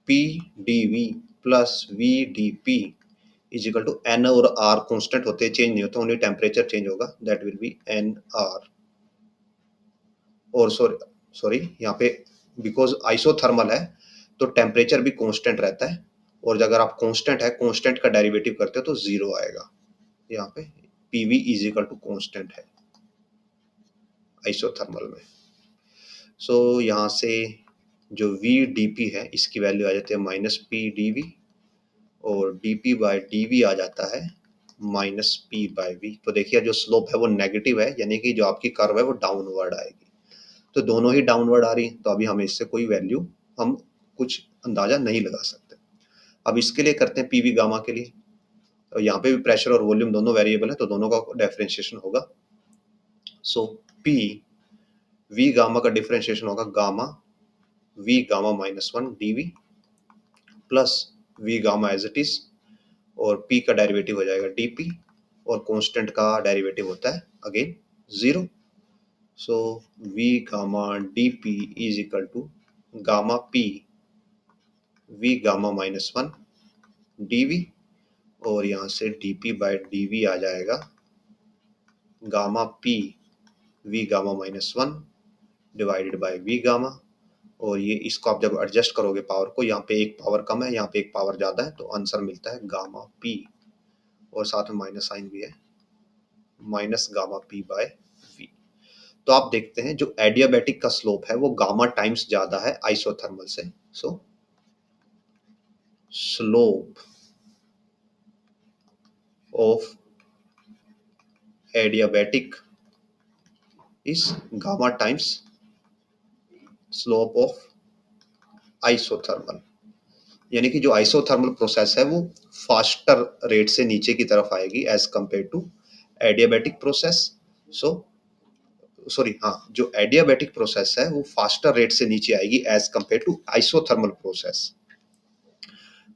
p dv plus v dp is equal to n और आर कॉन्स्टेंट होते हैं, चेंज नहीं होता, ओनली टेम्परेचर चेंज होगा, that will be n R. और सॉरी यहाँ पे बिकॉज आइसोथर्मल है तो टेम्परेचर भी कांस्टेंट रहता है, और अगर आप कांस्टेंट है कांस्टेंट का डेरिवेटिव करते हो तो जीरो आएगा। यहाँ पे PV is equal to constant है आइसोथर्मल में। सो यहाँ से जो वी डीपी है इसकी वैल्यू आ जाती है माइनस पी डी, और डीपी बाय डीवी आ जाता है माइनस पी बाय वी। तो देखिए जो स्लोप है वो नेगेटिव है, यानी कि जो आपकी कर्व है वो डाउनवर्ड आएगी। तो दोनों ही डाउनवर्ड आ रही, तो अभी हमें इससे कोई वैल्यू हम कुछ अंदाजा नहीं लगा सकते। अब इसके लिए करते हैं पीवी गामा के लिए। तो यहाँ पे भी प्रेशर और वॉल्यूम दोनों वेरिएबल है तो दोनों का डिफरेंशिएशन होगा। सो पी वी गामा का डिफरेंशिएशन होगा gamma V gamma minus 1 d V plus V gamma as it is, और p का डेरिवेटिव हो जाएगा dp, और कांस्टेंट का डेरिवेटिव होता है again zero. So v gamma dp is equal to gamma p v gamma minus 1 dv, और यहाँ से dp बाय dv आ जाएगा gamma p v gamma minus 1 divided by v gamma. और ये इसको आप जब एडजस्ट करोगे पावर को, यहाँ पे एक पावर कम है यहाँ पे एक पावर ज्यादा है, तो आंसर मिलता है गामा p, और साथ में माइनस साइन भी है, minus gamma p by v। तो आप देखते हैं जो एडियाबैटिक का स्लोप है वो गामा टाइम्स ज्यादा है आइसोथर्मल से। सो slope of adiabatic is gamma times slope of isothermal, यानी कि जो आइसोथर्मल प्रोसेस है वो फास्टर रेट से नीचे की तरफ आएगी as compare to adiabatic process. So sorry हाँ, जो एडियाबैटिक प्रोसेस है वो फास्टर रेट से नीचे आएगी as compare to isothermal process.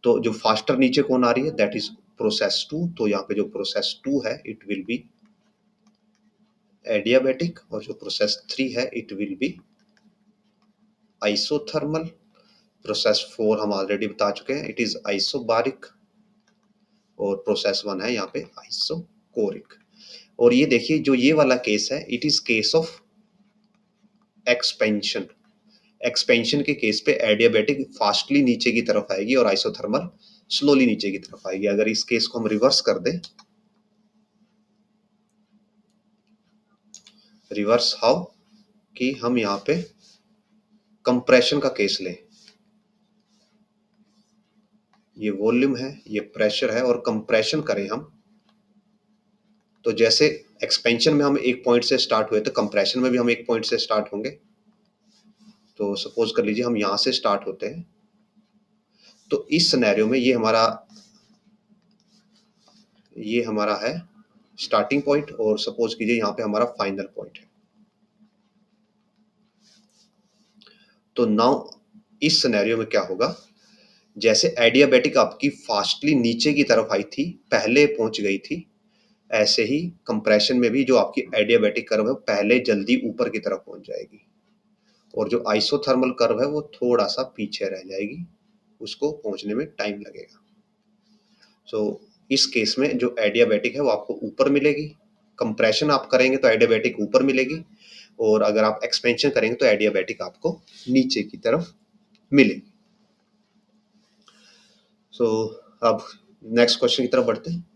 तो जो फास्टर नीचे कौन आ रही है, दैट इज प्रोसेस 2। तो यहाँ पे जो प्रोसेस 2 है इट विल बी एडियाबैटिक, और जो प्रोसेस 3 है it will B isothermal. Process 4 हम ऑलरेडी बता चुके हैं, इट इज आइसोबारिक, और प्रोसेस 1 है यहाँ पे आइसोकोरिक। और ये देखिए जो ये वाला केस है, it is case of expansion. Expansion के केस पे एडियाबेटिक फास्टली नीचे की तरफ आएगी और आइसोथर्मल स्लोली नीचे की तरफ आएगी। अगर इस केस को हम रिवर्स कर दें, रिवर्स हाउ, कि हम यहाँ पे कंप्रेशन का केस लें, ये वॉल्यूम है, ये प्रेशर है, और कंप्रेशन करें हम, तो जैसे एक्सपेंशन में हम एक पॉइंट से स्टार्ट हुए तो कंप्रेशन में भी हम एक पॉइंट से स्टार्ट होंगे। तो सपोज कर लीजिए हम यहां से स्टार्ट होते हैं, तो इस सिनेरियो में ये हमारा है स्टार्टिंग पॉइंट, और सपोज कीजिए यहाँ पे हमारा फाइनल पॉइंट है। तो नाउ इस सिनेरियो में क्या होगा, जैसे एडियाबेटिक आपकी फास्टली नीचे की तरफ आई थी, पहले पहुंच गई थी, ऐसे ही कंप्रेशन में भी जो आपकी एडियाबेटिक कर्व है पहले जल्दी ऊपर की तरफ पहुंच जाएगी, और जो आइसोथर्मल कर्व है वो थोड़ा सा पीछे रह जाएगी, उसको पहुंचने में टाइम लगेगा। सो इस केस में जो एडियाबेटिक है वो आपको ऊपर मिलेगी, कंप्रेशन आप करेंगे तो एडियाबेटिक ऊपर मिलेगी, और अगर आप एक्सपेंशन करेंगे तो एडियाबेटिक आपको नीचे की तरफ मिलेगी। सो अब नेक्स्ट क्वेश्चन की तरफ बढ़ते हैं।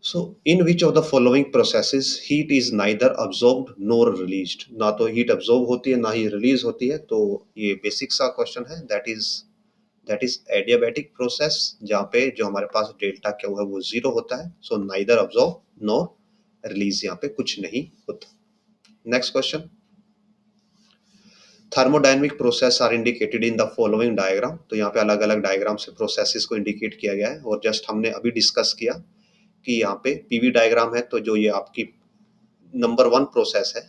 So, in which of the following processes heat is neither absorbed nor released? ना तो हीट अब्जॉर्ब होती है ना ही रिलीज होती है। तो ये बेसिक सा क्वेश्चन है, दैट इज एडियाबेटिक प्रोसेस, जहाँ पे जो हमारे पास डेल्टा क्यू है वो 0 होता है। So neither absorb nor release, यहाँ पे कुछ नहीं होता। Next question, thermodynamic process are indicated in the following diagram. तो यहाँ पे अलग अलग डायग्राम से प्रोसेसेस को इंडिकेट किया गया है, और जस्ट हमने अभी डिस्कस किया कि यहाँ पे पीवी डायग्राम है, तो जो ये आपकी नंबर 1 प्रोसेस है,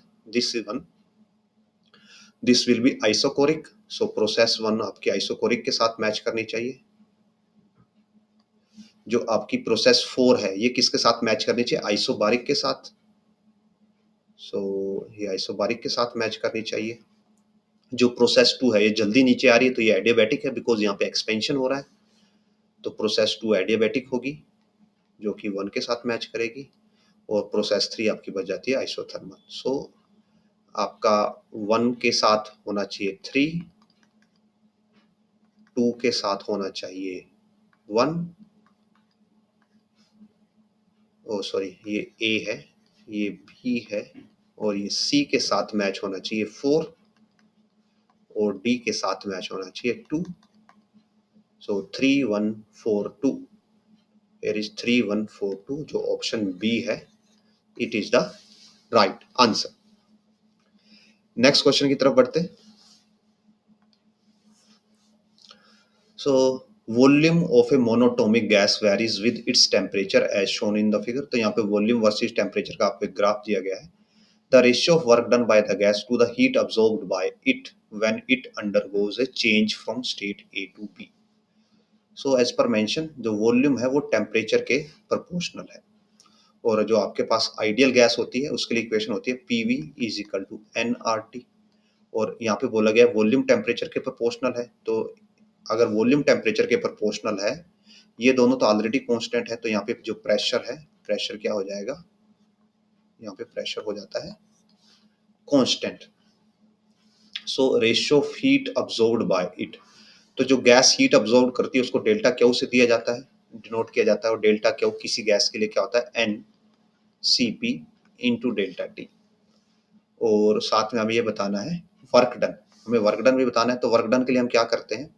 this will be isochoric. So process 1 आपकी आइसोकोरिक के साथ मैच करनी चाहिए। जो आपकी प्रोसेस 4 है ये किसके साथ मैच करनी चाहिए, आइसोबारिक के साथ। सो ये आइसोबारिक के साथ मैच करनी चाहिए। जो प्रोसेस 2 है ये जल्दी नीचे आ रही है, तो ये एडियाबेटिक है, बिकॉज यहाँ पे एक्सपेंशन हो रहा है, तो प्रोसेस 2 एडियाबेटिक होगी, जो कि 1 के साथ मैच करेगी, और प्रोसेस 3 आपकी बच जाती है आइसोथर्मल। सो आपका 1 के साथ होना चाहिए 3, 2 के साथ होना चाहिए 1, ओ सॉरी ये ए है, ये बी है, और ये सी के साथ मैच होना चाहिए 4, और डी के साथ मैच होना चाहिए 2। सो 3 1 4 2, here is 3 1 4 2, जो ऑप्शन बी है, it is the right answer. Next question की तरफ बढ़ते। So volume of a monatomic gas varies with its temperature as shown in the figure. तो यहाँ पे वॉल्यूम वर्सेस टेम्परेचर का आपको एक ग्राफ दिया गया है। The ratio of work done by the gas to the heat absorbed by it when it undergoes a change from state A to B. So as per mention, जो volume है वो temperature के proportional है, और जो आपके पास ideal gas होती है उसके लिए इक्वेशन होती है PV is equal to nRT, और यहाँ पे बोला गया वॉल्यूम टेम्परेचर के प्रोपोर्शनल है। तो अगर वॉल्यूम टेम्परेचर के प्रोपोर्शनल है, ये दोनों तो ऑलरेडी कांस्टेंट है, तो यहाँ पे जो प्रेशर है, प्रेशर क्या हो जाएगा, यहाँ पे प्रेशर हो जाता है constant. So ratio of heat absorbed by it, तो जो गैस हीट अब्सॉर्ब करती है उसको डेल्टा क्यू से दिया जाता है, डिनोट किया जाता है, और डेल्टा क्यू किसी गैस के लिए क्या होता है, n C P into delta T. और साथ में हमें ये बताना है वर्क डन, हमें वर्क डन भी बताना है। तो वर्क डन के लिए हम क्या करते हैं,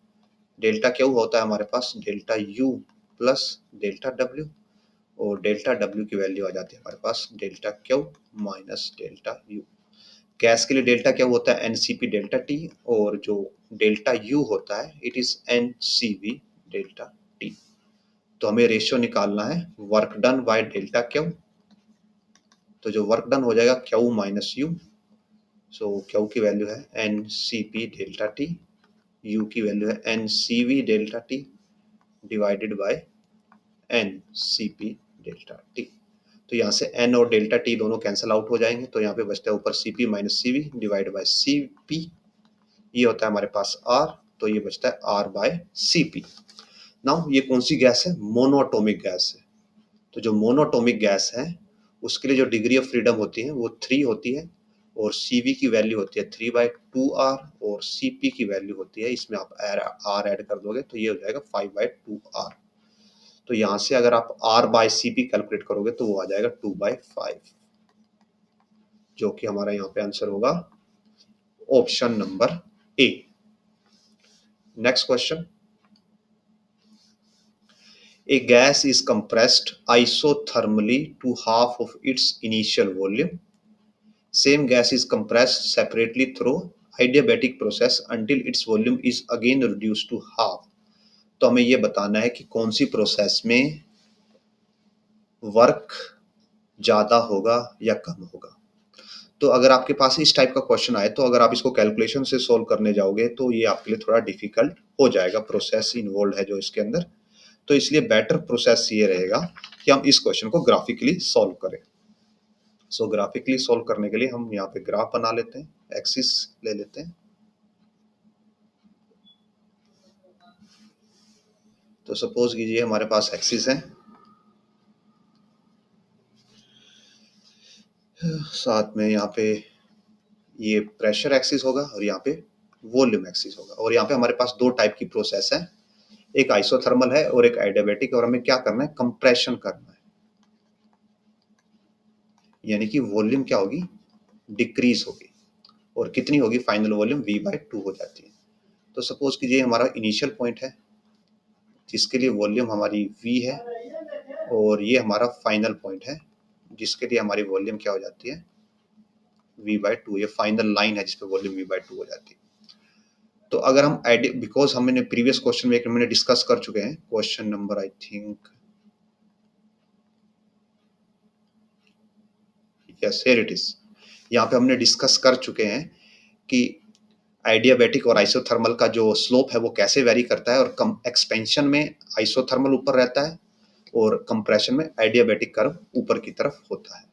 डेल्टा क्यू होता है हमारे पास delta U plus delta W, और डेल्टा डब्ल्यू की वैल्यू आ जाती है हमारे पास delta Q minus delta U. Gas के लिए डेल्टा क्या होता है, एनसीपी डेल्टा टी, और जो डेल्टा यू होता है it is NCV delta T. तो हमें रेशियो निकालना है work done by delta Q, तो जो वर्क डन हो जाएगा Q minus you. So Q की वैल्यू है एनसीपी डेल्टा टी, यू की वैल्यू है NCV delta T divided by NCP delta T. तो यहाँ से n और डेल्टा टी दोनों कैंसिल आउट हो जाएंगे, तो यहाँ पे बचता है ऊपर Cp minus Cv divide by Cp, ये होता है हमारे पास R, तो ये बचता है R/Cp। नाउ ये कौन सी गैस है? मोनोएटॉमिक गैस है। तो जो मोनोएटॉमिक गैस है उसके लिए जो डिग्री ऑफ फ्रीडम होती है वो 3 होती है और Cv की वैल्यू होती है 3/2R और Cp की वैल्यू होती है, इसमें आप R ऐड कर दोगे तो ये हो जाएगा 5/2R। तो यहाँ से अगर आप R/Cp कैलकुलेट करोगे तो वो आ जाएगा 2/5, जो कि हमारा यहाँ पे आंसर होगा option number A. Next question, a gas is compressed isothermally to half of its initial volume. Same gas is compressed separately through adiabatic process until its volume is again reduced to half. तो हमें ये बताना है कि कौन सी process में work ज़्यादा होगा या कम होगा। तो अगर आपके पास इस टाइप का क्वेश्चन आए तो अगर आप इसको कैलकुलेशन से सॉल्व करने जाओगे तो ये आपके लिए थोड़ा डिफिकल्ट हो जाएगा, प्रोसेस इन्वॉल्व है जो इसके अंदर। तो इसलिए बेटर प्रोसेस ये रहेगा कि हम इस क्वेश्चन को ग्राफिकली सॉल्व करें। सो ग्राफिकली सॉल्व करने के लिए हम यहाँ पे ग्राफ बना लेते हैं, एक्सिस ले लेते हैं। तो सपोज कीजिए हमारे पास एक्सिस है, साथ में यहाँ पे ये प्रेशर एक्सिस होगा और यहाँ पे वॉल्यूम एक्सिस होगा, और यहाँ पे हमारे पास दो टाइप की प्रोसेस है, एक आइसोथर्मल है और एक एडियाबैटिक, और हमें क्या करना है? कंप्रेशन करना है, यानी कि वॉल्यूम क्या होगी? डिक्रीज होगी, और कितनी होगी? फाइनल वॉल्यूम V/2 हो जाती है। तो सपोज कीजिए हमारा इनिशियल पॉइंट है जिसके लिए वॉल्यूम हमारी V है, और ये हमारा फाइनल पॉइंट है जिसके लिए हमारी वॉल्यूम क्या हो जाती है? V/2। ये फाइनल लाइन है जिसपे वॉल्यूम V/2 हो जाती है। तो अगर हम बिकॉज हमने प्रीवियस क्वेश्चन में एक मैंने डिस्कस कर चुके हैं, question number I think yes here it is, यहाँ पे हमने डिस्कस कर चुके हैं कि आइडियाबैटिक और आइसोथर्मल का जो स्लोप है वो कैसे वेरी करता है, और कम एक्सपेंशन में आइसोथर्मल ऊपर रहता है और कंप्रेशन में आइडियाबैटिक कर्व ऊपर की तरफ होता है।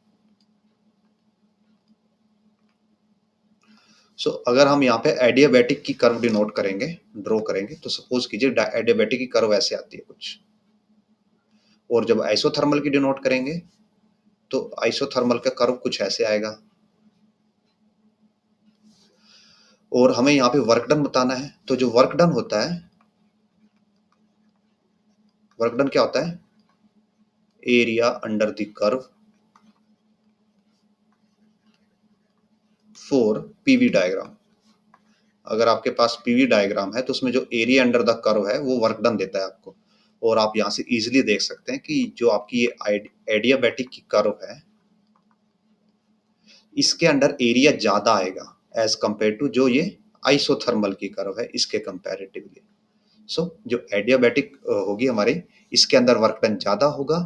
सो अगर हम यहाँ पे एडियाबैटिक की कर्व डिनोट करेंगे, ड्रॉ करेंगे, तो सपोज कीजिए एडियाबैटिक की कर्व ऐसे आती है कुछ, और जब आइसोथर्मल की डिनोट करेंगे तो आइसोथर्मल का कर्व कुछ ऐसे आएगा। और हमें यहाँ पे वर्क डन बताना है, तो जो वर्क डन होता है, वर्क डन क्या होता है? Area under the curve for PV diagram. अगर आपके पास पीवी डायग्राम है तो उसमें जो एरिया अंडर द कर्व है वो वर्क डन देता है आपको, और आप यहाँ से इजीली देख सकते हैं कि जो आपकी ये एडियाबैटिक की कर्व है इसके अंडर एरिया ज्यादा आएगा एज कंपेयर टू जो ये आइसोथर्मल की कर्व है इसके कंपैरेटिवली। सो जो एडियाबैटिक होगी हमारे, इसके अंदर वर्क डन ज्यादा होगा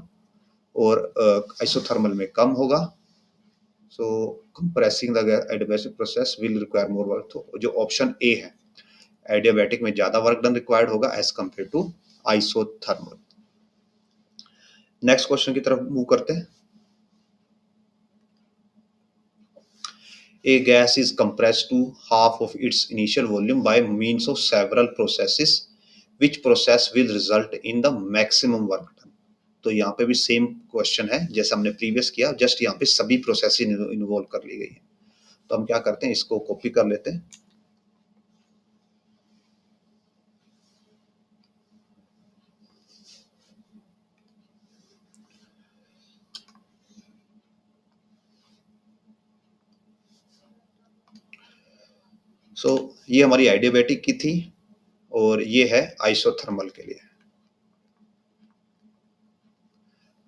और आइसोथर्मल में कम होगा। So compressing the adiabatic process will require more work. तो जो ऑप्शन ए है, एडियाबैटिक में ज्यादा वर्क डन रिक्वायर्ड होगा as compare to isothermal. Next question की तरफ मूव करते हैं। A gas is compressed to half of its initial volume by means of several processes. Which process will result in the maximum work done? तो यहाँ पे भी same question है जैसे हमने प्रीवियस किया, जस्ट यहाँ पे सभी प्रोसेस इन्वॉल्व कर ली गई है। तो हम क्या करते हैं, इसको कॉपी कर लेते हैं। ये हमारी एडियाबैटिक की थी और ये है आइसोथर्मल के लिए।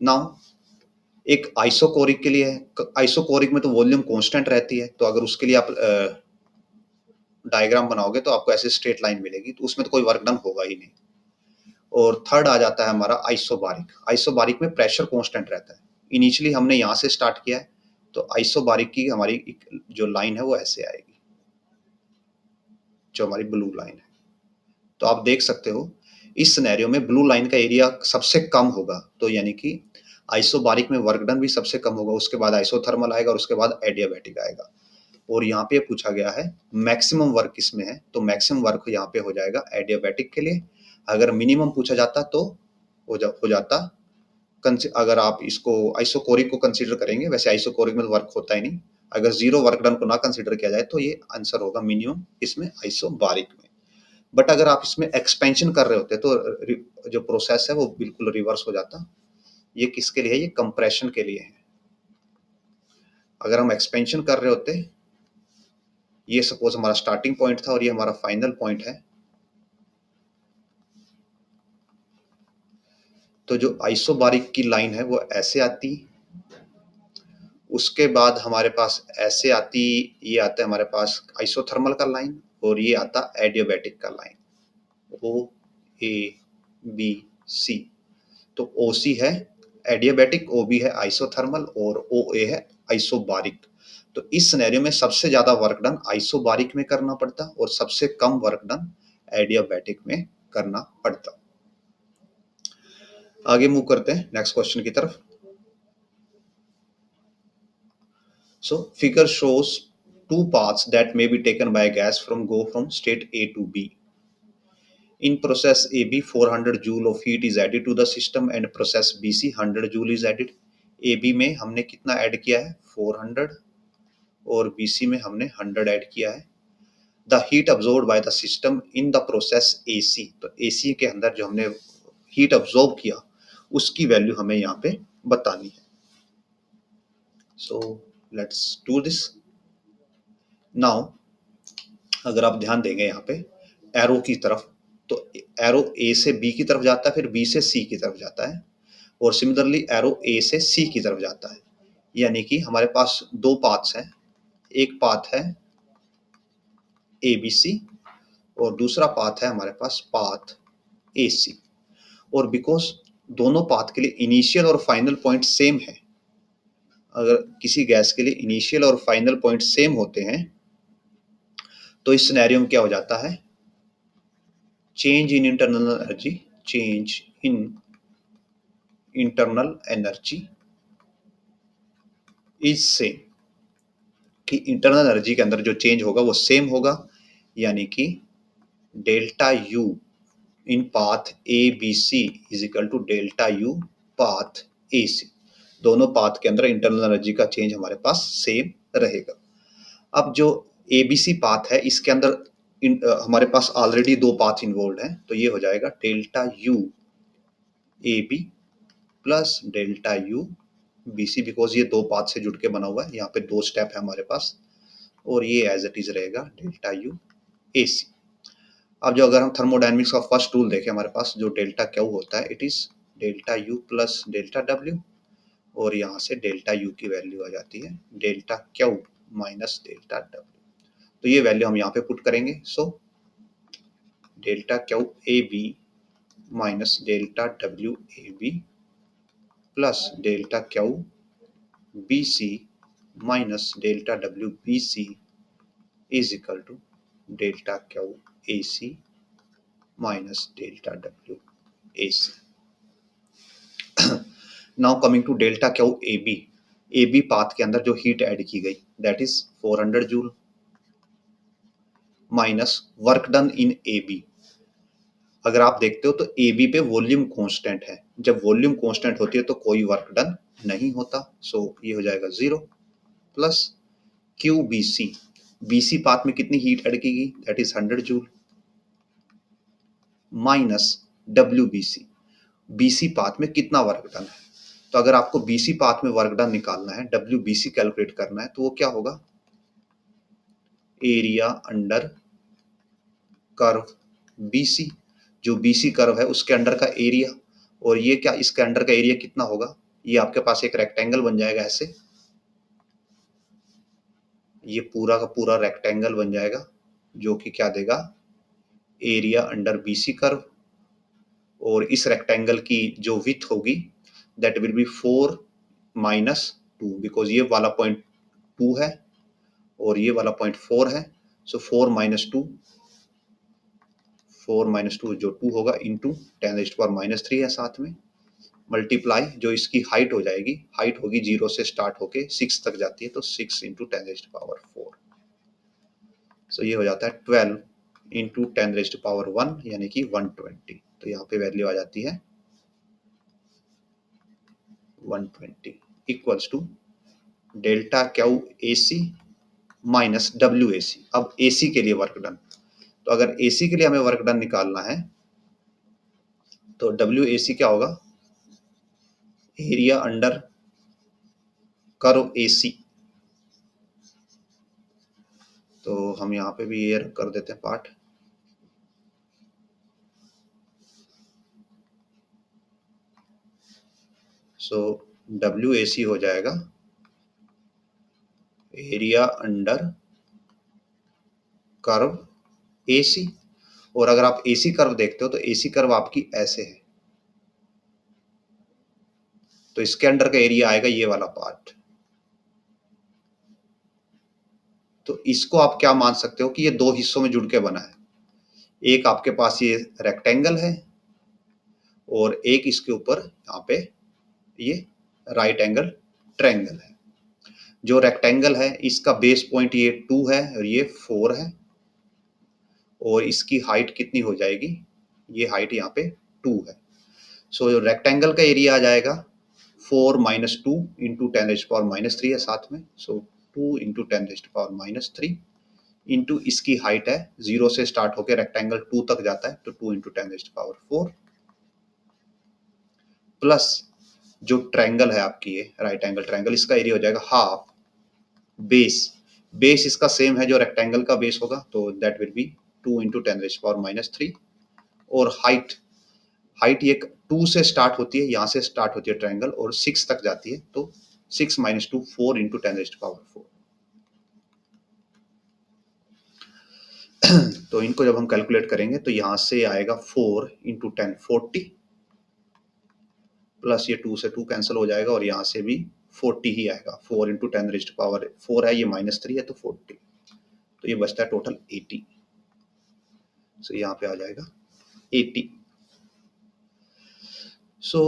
नाउ एक आइसोकोरिक के लिए है, आइसोकोरिक में तो वॉल्यूम कांस्टेंट रहती है, तो अगर उसके लिए आप डायग्राम बनाओगे तो आपको ऐसे स्ट्रेट लाइन मिलेगी, तो उसमें तो कोई वर्क डन होगा ही नहीं। और थर्ड आ जाता है हमारा आइसोबारिक। आइसोबारिक में प्रेशर कांस्टेंट रहता है। इनिशियली हमने यहाँ से स्टार्ट किया है, तो आइसोबारिक की हमारी जो लाइन है वो ऐसे आएगी, जो हमारी ब्लू लाइन है। तो आप देख सकते हो इस सिनेरियो में ब्लू लाइन का एरिया सबसे कम होगा, तो यानी कि आइसोबारिक में वर्क डन भी सबसे कम होगा, उसके बाद आइसोथर्मल आएगा और उसके बाद एडियाबैटिक आएगा। और यहाँ पे पूछा गया है मैक्सिमम वर्क किसमें है, तो मैक्सिमम वर्क यहाँ पे हो जाएगा एडियाबैटिक के लिए। अगर मिनिमम पूछा जाता तो हो जाता, अगर आप इसको आइसोकोरिक को कंसीडर करेंगे, वैसे आइसोकोरिक में वर्क होता ही नहीं, अगर जीरो वर्क डन को ना कंसीडर किया जाए तो ये आंसर होगा मिनिमम इसमें आइसोबारिक में। बट अगर आप इसमें एक्सपेंशन कर रहे होते तो जो प्रोसेस है वो बिल्कुल रिवर्स हो जाता। ये किसके लिए है, ये कंप्रेशन के लिए है। अगर हम एक्सपेंशन कर रहे होते, ये सपोज हमारा स्टार्टिंग पॉइंट था और ये हमारा फाइनल पॉइंट है, तो जो आइसोबारिक की लाइन है वो ऐसे आती, उसके बाद हमारे पास ऐसे आती, ये आता है हमारे पास आइसोथर्मल का लाइन, और ये आता एडियाबैटिक का लाइन, ओ ए बी सी। तो ओ सी है एडियाबैटिक, ओ बी है आइसोथर्मल और ओ ए है आइसोबारिक। तो इस सिनेरियो में सबसे ज्यादा वर्क डन आइसोबारिक में करना पड़ता और सबसे कम वर्क डन एडियाबैटिक में करना पड़ता। आगे मूव करते हैं नेक्स्ट क्वेश्चन की तरफ। So figure shows two paths that may be taken by a gas from state A to B. In process AB, 400 joule of heat is added to the system and process BC 100 joule is added. AB में हमने कितना add किया है 400 और BC में हमने 100 add किया है। The heat absorbed by the system in the process AC, तो AC के अंदर जो हमने हीट अब्जॉर्ब किया उसकी वैल्यू हमें यहाँ पे बतानी है। So let's do this. Now अगर आप ध्यान देंगे यहाँ पे एरो की तरफ, तो एरो ए से बी की तरफ जाता है, फिर बी से सी की तरफ जाता है, और सिमिलरली एरो ए से सी की तरफ जाता है। यानी कि हमारे पास दो पाथ्स हैं, एक पाथ है ए बी सी और दूसरा पाथ है हमारे पास पाथ ए सी। और बिकॉज दोनों पाथ के लिए इनिशियल और फाइनल पॉइंट सेम है, अगर किसी गैस के लिए इनिशियल और फाइनल पॉइंट सेम होते हैं तो इस सिनेरियो में क्या हो जाता है, change in internal energy is same, कि इंटरनल एनर्जी के अंदर जो चेंज होगा वो सेम होगा। यानी कि delta U in path A B C is equal to delta U path A C. दोनों पाथ के अंदर इंटरनल एनर्जी का चेंज हमारे पास सेम रहेगा। अब जो ए बी सी पाथ है इसके अंदर हमारे पास ऑलरेडी दो पाथ इन्वॉल्व हैं, तो ये हो जाएगा delta U A B plus delta U B C, because ये दो पाथ से जुड़ के बना हुआ है, यहाँ पे दो स्टेप है हमारे पास, और ये एज इट इज रहेगा डेल्टा यू ए सी। अब जो अगर हम थर्मोडायनेमिक्स का फर्स्ट रूल देखें, हमारे पास जो डेल्टा क्यू होता है it is delta U plus delta W, और यहाँ से डेल्टा यू की वैल्यू आ जाती है delta Q minus delta W. तो ये वैल्यू हम यहाँ पे पुट करेंगे। So delta Q A B minus delta W A B plus delta Q B C minus delta W B C is equal to delta Q A C minus delta W A C. Now coming to delta Q A B path के अंदर जो heat add की गई that is 400 joule minus work done in A B. अगर आप देखते हो तो ए बी पे वॉल्यूम कांस्टेंट है, जब वॉल्यूम कांस्टेंट होती है तो कोई वर्क डन नहीं होता, सो ये हो जाएगा 0 plus Q B C, B C path में कितनी हीट ऐड की गई that is 100 joule minus W B C, B C path में कितना वर्क डन है। तो अगर आपको बी सी पाथ में वर्क डन निकालना है, डब्ल्यू बी सी कैलकुलेट करना है, तो वो क्या होगा, area under curve B C, जो बी सी कर्व है उसके अंडर का एरिया, और ये क्या इसके अंडर का एरिया कितना होगा, ये आपके पास एक रेक्टेंगल बन जाएगा ऐसे, ये पूरा का पूरा रेक्टेंगल बन जाएगा जो कि क्या देगा area under B C curve, और इस रेक्टेंगल की जो विड्थ होगी that will be 4 minus 2, because ये वाला पॉइंट 2 है और ये वाला पॉइंट 4 है, सो 4 माइनस 2, 4 माइनस 2 जो 2 होगा इंटू 10⁻³ है साथ में, मल्टीप्लाई जो इसकी हाइट हो जाएगी, हाइट होगी 0 से स्टार्ट होके 6 तक जाती है, तो 6 इंटू 10⁻⁴। सो ये हो जाता है 12 इंटू 10⁻1 यानी कि 120। तो यहाँ पे वैल्यू आ जाती है 120 equals to delta Q A C minus W A C. अब ए सी के लिए वर्क डन, तो अगर ए सी के लिए हमें वर्क डन निकालना है तो डब्ल्यू ए सी क्या होगा, एरिया अंडर कर्व ए सी। तो हम यहाँ पे भी ये कर देते हैं पार्ट। सो डब्ल्यू ए सी हो जाएगा एरिया अंडर कर्व ए सी। और अगर आप एसी कर्व देखते हो तो एसी कर्व आपकी ऐसे है, तो इसके अंडर का एरिया आएगा ये वाला पार्ट। तो इसको आप क्या मान सकते हो कि ये दो हिस्सों में जुड़ के बना है। एक आपके पास ये रेक्टेंगल है और एक इसके ऊपर यहाँ पे ये राइट एंगल ट्रायंगल है। जो रेक्टेंगल है इसका बेस पॉइंट ये 2 है और ये 4 है, और इसकी हाइट कितनी हो जाएगी, ये हाइट यहाँ पे 2 है। सो रेक्टेंगल का एरिया आ जाएगा 4 माइनस 2 इंटू 10⁻³ है साथ में। सो 2 इंटू 10⁻³ इंटू इसकी हाइट है 0 से स्टार्ट होकर रेक्टेंगल 2 तक जाता है, तो 2 इंटू 10⁻⁴ प्लस जो ट्रायंगल है आपकी ये राइट एंगल ट्रायंगल, इसका एरिया हो जाएगा हाफ बेस इसका सेम है जो रेक्टेंगल का बेस होगा, तो दैट विल बी 2 इंटू 10⁻³ और हाइट ये 2 से स्टार्ट होती है, यहाँ से स्टार्ट होती है ट्रायंगल और 6 तक जाती है, तो 6 माइनस 2 4 इंटू 10⁻⁴। तो इनको जब हम कैलकुलेट करेंगे तो यहाँ से आएगा 4 इंटू 10 40 प्लस ये 2 से 2 कैंसिल हो जाएगा और यहाँ से भी 40 ही आएगा। 4 इंटू 10⁻⁴ है, ये -3 है तो 40, तो ये बचता है टोटल 80। सो यहाँ पे आ जाएगा 80। सो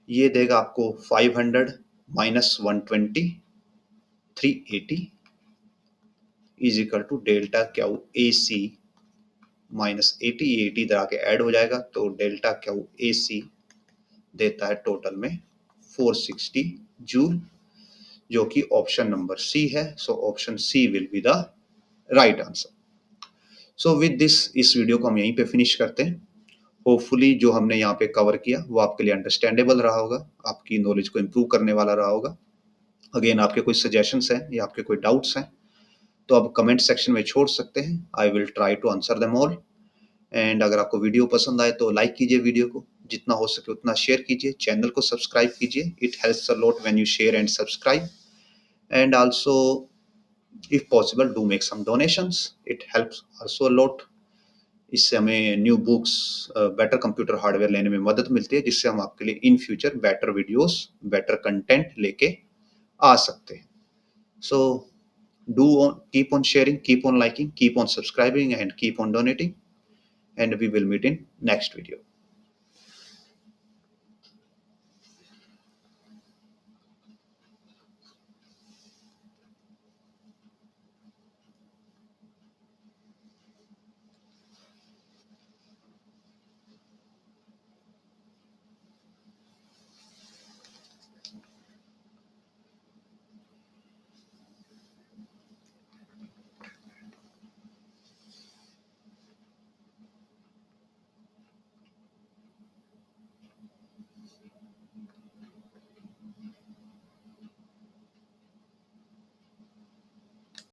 ये देगा आपको 500 minus 120 380 is equal to delta Q A C minus 80। 80 इधर आके ऐड हो जाएगा, तो डेल्टा क्यू ए सी देता है टोटल में 460 जूल, जो कि ऑप्शन नंबर सी है। So option C will be the right answer. So with this इस वीडियो को हम यहीं पे फिनिश करते हैं। होपफुली जो हमने यहाँ पे कवर किया वो आपके लिए अंडरस्टैंडेबल रहा होगा, आपकी नॉलेज को इम्प्रूव करने वाला रहा होगा। अगेन आपके कोई सजेशंस हैं या आपके कोई डाउट्स हैं तो आप कमेंट सेक्शन में छोड़ सकते हैं। I will try to answer them all. And अगर आपको वीडियो पसंद आए तो लाइक कीजिए, वीडियो को जितना हो सके उतना शेयर कीजिए, चैनल को सब्सक्राइब कीजिए। It helps a lot when you share and subscribe, and also if possible do make some donations, it helps also a lot. इससे हमें new books, better computer hardware लेने में मदद मिलती है, जिससे हम आपके लिए in future better videos, better content लेके आ सकते हैं। सो keep on sharing, keep on liking, keep on subscribing, and keep on donating, and we will meet in next video.